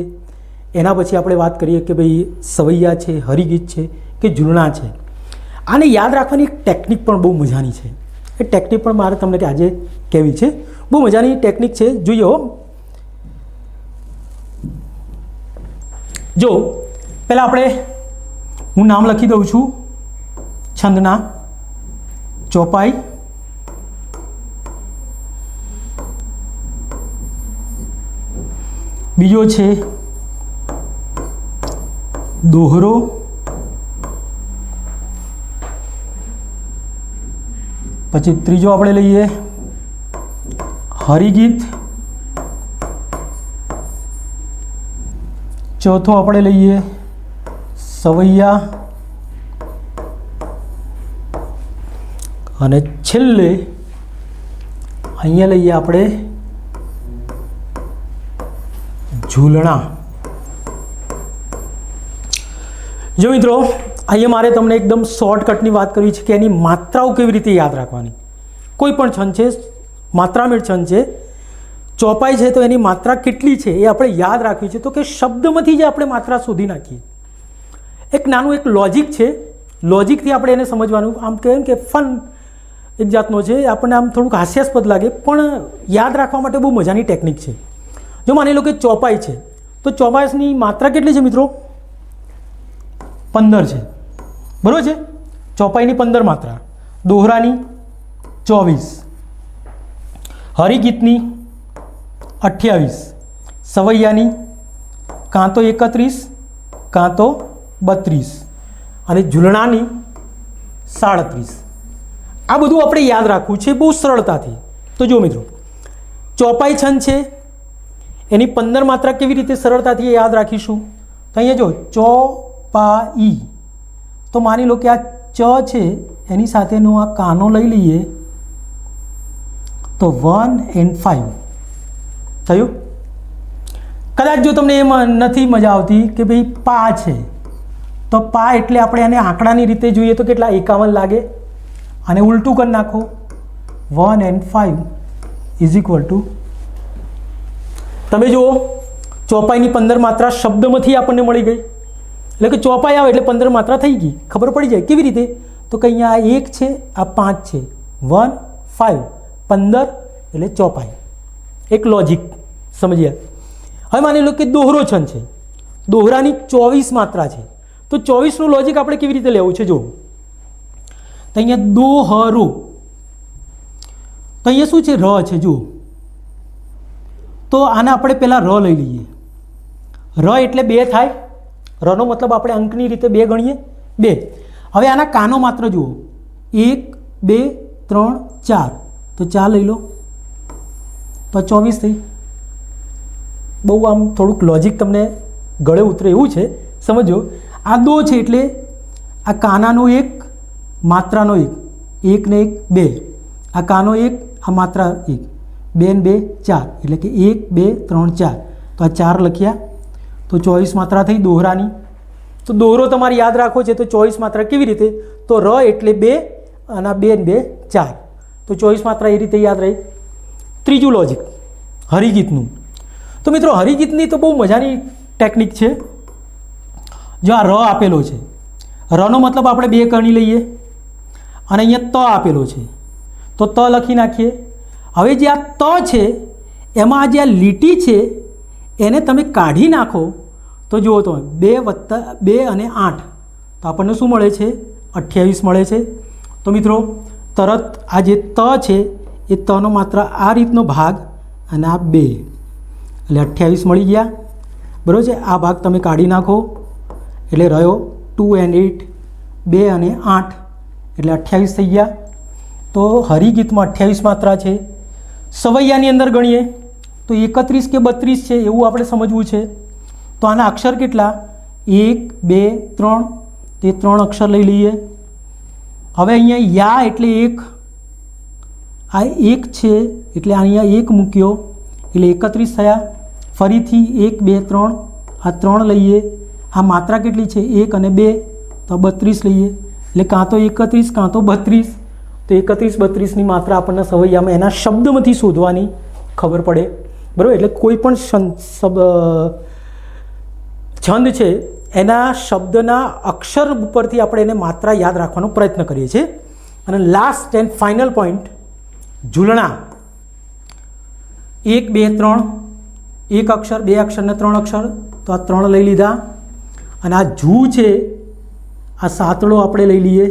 એના પછી આપણે વાત કરીએ કે ભાઈ સવૈયા છે, હરિગીત છે કે ઝૂલણા છે. આને યાદ રાખવાની એક ટેકનિક પણ બહુ મજાની છે. એ ટેકનિક પણ મારે તમને આજે કહેવી છે. બહુ મજાની ટેકનિક છે. જોઈએ હો. જો પહેલાં આપણે હું નામ લખી દઉં છું છંદના. ચોપાઈ, બીજો છે દોહરો, પછી ત્રીજો આપણે લઈએ હરિગીત, ચોથો આપણે લઈએ સવૈયા અને છેલ્લે અહીંયા લઈએ આપણે ઝૂલણા. જો મિત્રો, અહીંયા મારે તમને એકદમ શોર્ટકટની વાત કરવી છે કે એની માત્રાઓ કેવી રીતે યાદ રાખવાની. કોઈ પણ છંદ છે, માત્રામેળ છંદ છે, ચોપાઈ છે, તો એની માત્રા કેટલી છે એ આપણે યાદ રાખવી છે. તો કે શબ્દમાંથી જ આપણે માત્રા શોધી નાખીએ. એક નાનું એક લોજિક છે, લોજિકથી આપણે એને સમજવાનું. આમ કહેવાય કે ફન એક જાતનો છે, આપણને આમ થોડુંક હાસ્યાસ્પદ લાગે પણ યાદ રાખવા માટે બહુ મજાની ટેકનિક છે. જો માની લો કે ચોપાઈ છે, તો ચોપાઈની માત્રા કેટલી છે મિત્રો? 15 છે, બરાબર છે. ચોપાઈની 15 માત્રા, દોહરાની 24, હરિગીતની 28, સવૈયાની કાં તો 31 કાં તો 32 અને ઝૂલણાની 37. આ બધું આપણે યાદ રાખવું છે બહુ સરળતાથી. તો જો મિત્રો, ચોપાઈ છંદ છે, એની 15 માત્રા કેવી રીતે સરળતાથી યાદ રાખીશું? તો અહીંયા જો ચોપાઈ, તો માની લો કે આ ચ છે, એની સાથેનો આ કાનો લઈ લઈએ તો 1 and 5 થયું. કદાચ જો તમને એમાં નથી મજા આવતી કે ભાઈ પા છે, તો પા એટલે આપણે આને આંકડાની રીતે જોઈએ તો કેટલા? 51 લાગે. અને ઉલટું કરી નાખો, 1 and 5 ઇઝ ઇક્વલ ટુ, તમે જુઓ ચોપાઈની 15 માત્રા શબ્દમાંથી આપણને મળી ગઈ. એટલે કે ચોપાઈ આવે એટલે 15 માત્રા થઈ ગઈ, ખબર પડી જાય. કેવી રીતે? તો કે અહીંયા આ 1 છે, આ 5 છે, 1 5 15 એટલે ચોપાઈ. એક લોજિક સમજ્યા. હવે માની લો કે દોહરો છંદ છે, દોહરાની 24 માત્રા છે, તો 24નું લોજિક આપણે કેવી રીતે લેવું છે? જો તો અહીંયા દોહરો, તો અહીંયા શું છે? ર છે. જુઓ, તો આને આપણે પહેલાં ર લઈ લઈએ. ર એટલે 2 થાય. રનો મતલબ આપણે અંકની રીતે 2 ગણીએ, 2. હવે આના કાનો માત્ર જુઓ, 1 2 3 4, તો 4 લઈ લો તો 24 થઈ. બહુ આમ થોડુંક લોજિક તમને ગળે ઉતરે એવું છે, સમજો. આ દો છે એટલે આ કાનાનો 1, માત્રાનો 1, 1 ને 1 2, આ કાનો 1, આ માત્રા 1, 2 ને 2 4, એટલે કે 1 2 3 4, તો આ 4 લખ્યા તો 24 માત્રા થઈ દોહરાની. તો દોહરો તમારે યાદ રાખવો છે તો 24 માત્રા કેવી રીતે? તો ર એટલે 2 અને 2 ને 2 4, તો 24 માત્રા એ રીતે યાદ રહી. ત્રીજું લોજિક હરિગીતનું. તો મિત્રો, હરિગીતની તો બહુ મજાની ટેકનિક છે. જો આ ર આપેલો છે, રનો મતલબ આપણે 2 ગણી લઈએ અને અહીંયા ત આપેલો છે, તો ત લખી નાખીએ. હવે જે આ ત છે એમાં જે આ લીટી છે એને તમે કાઢી નાખો તો જુઓ તો 2 + 2 અને 8, તો આપણને શું મળે છે? 28 મળે છે. તો મિત્રો, તરત આ જે ત છે એ તનો માત્ર આ રીતનો ભાગ અને આ 2 એટલે 28 મળી ગયા, બરાબર છે. આ ભાગ તમે કાઢી નાખો એટલે રહ્યો 2 and 8, 2 અને 8 એટલે 28 થઈ ગયા. તો હરિગીતમાં 28 માત્રા છે. સવૈયાની અંદર ગણીએ તો 31 કે 32 છે એવું આપણે સમજવું છે. તો આના અક્ષર કેટલા? 1 2 3, તે 3 અક્ષર લઈ લઈએ. હવે અહીંયા યા એટલે 1, આ 1 છે એટલે અહીંયા 1 મૂક્યો એટલે 31 થયા. ફરીથી 1 2 3, આ 3 લઈએ. આ માત્રા કેટલી છે? 1 અને 2, તો 32 લઈએ. એટલે કાં તો 31 કાં તો 32. તો 31 32ની માત્રા આપણને સવૈયામાં એના શબ્દમાંથી શોધવાની ખબર પડે, બરાબર. એટલે કોઈ પણ છંદ છે એના શબ્દના અક્ષર ઉપરથી આપણે એને માત્રા યાદ રાખવાનો પ્રયત્ન કરીએ છીએ. અને લાસ્ટ એન્ડ ફાઇનલ પોઈન્ટ ઝૂલણા. 1 2 3, 1 અક્ષર 2 અક્ષર ને 3 અક્ષર, તો આ 3 લઈ લીધા. અને આ ઝૂ છે, આ સાતડો આપણે લઈ લઈએ.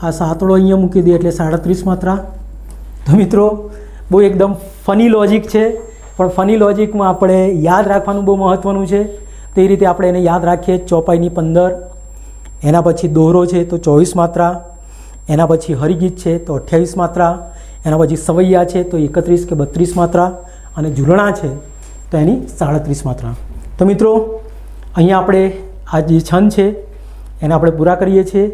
આ સાતડો અહીંયા મૂકી દઈએ એટલે 37 માત્રા. તો મિત્રો, બહુ એકદમ ફની લોજિક છે, પણ ફની લોજિકમાં આપણે યાદ રાખવાનું બહુ મહત્ત્વનું છે. તે રીતે આપણે એને યાદ રાખીએ. ચોપાઈની 15, એના પછી દોહરો છે તો 24 માત્રા, એના પછી હરિગીત છે તો 28 માત્રા, એના પછી સવૈયા છે તો 31 કે 32 માત્રા, અને ઝૂલણા છે તો એની 37 માત્રા. તો મિત્રો, અહીંયા આપણે આ જે છંદ છે એને આપણે પૂરા કરીએ છીએ.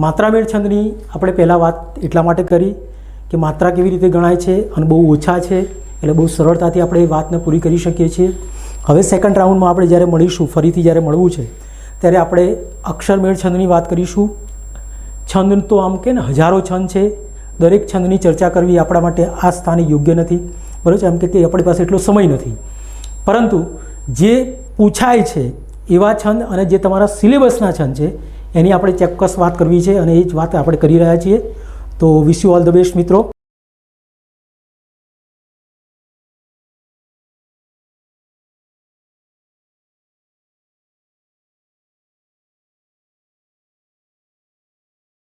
માત્રામેળ છંદની આપણે પહેલાં વાત એટલા માટે કરી કે માત્રા કેવી રીતે ગણાય છે અને બહુ ઓછા છે એટલે બહુ સરળતાથી આપણે એ વાતને પૂરી કરી શકીએ છીએ. હવે સેકન્ડ રાઉન્ડમાં આપણે જ્યારે મળીશું, ફરીથી જ્યારે મળવું છે ત્યારે આપણે અક્ષરમેળ છંદની વાત કરીશું. છંદ તો આમ કે ને હજારો છંદ છે, દરેક છંદની ચર્ચા કરવી આપણા માટે આ સ્થાને યોગ્ય નથી, બરાબર છે. એમ કે આપણી પાસે એટલો સમય નથી, પરંતુ જે પૂછાય છે એવા છંદ અને જે તમારા સિલેબસના છંદ છે એની આપણે ચોક્કસ વાત કરવી છે, અને એ જ વાત આપણે કરી રહ્યા છીએ. તો wish you all the best મિત્રો.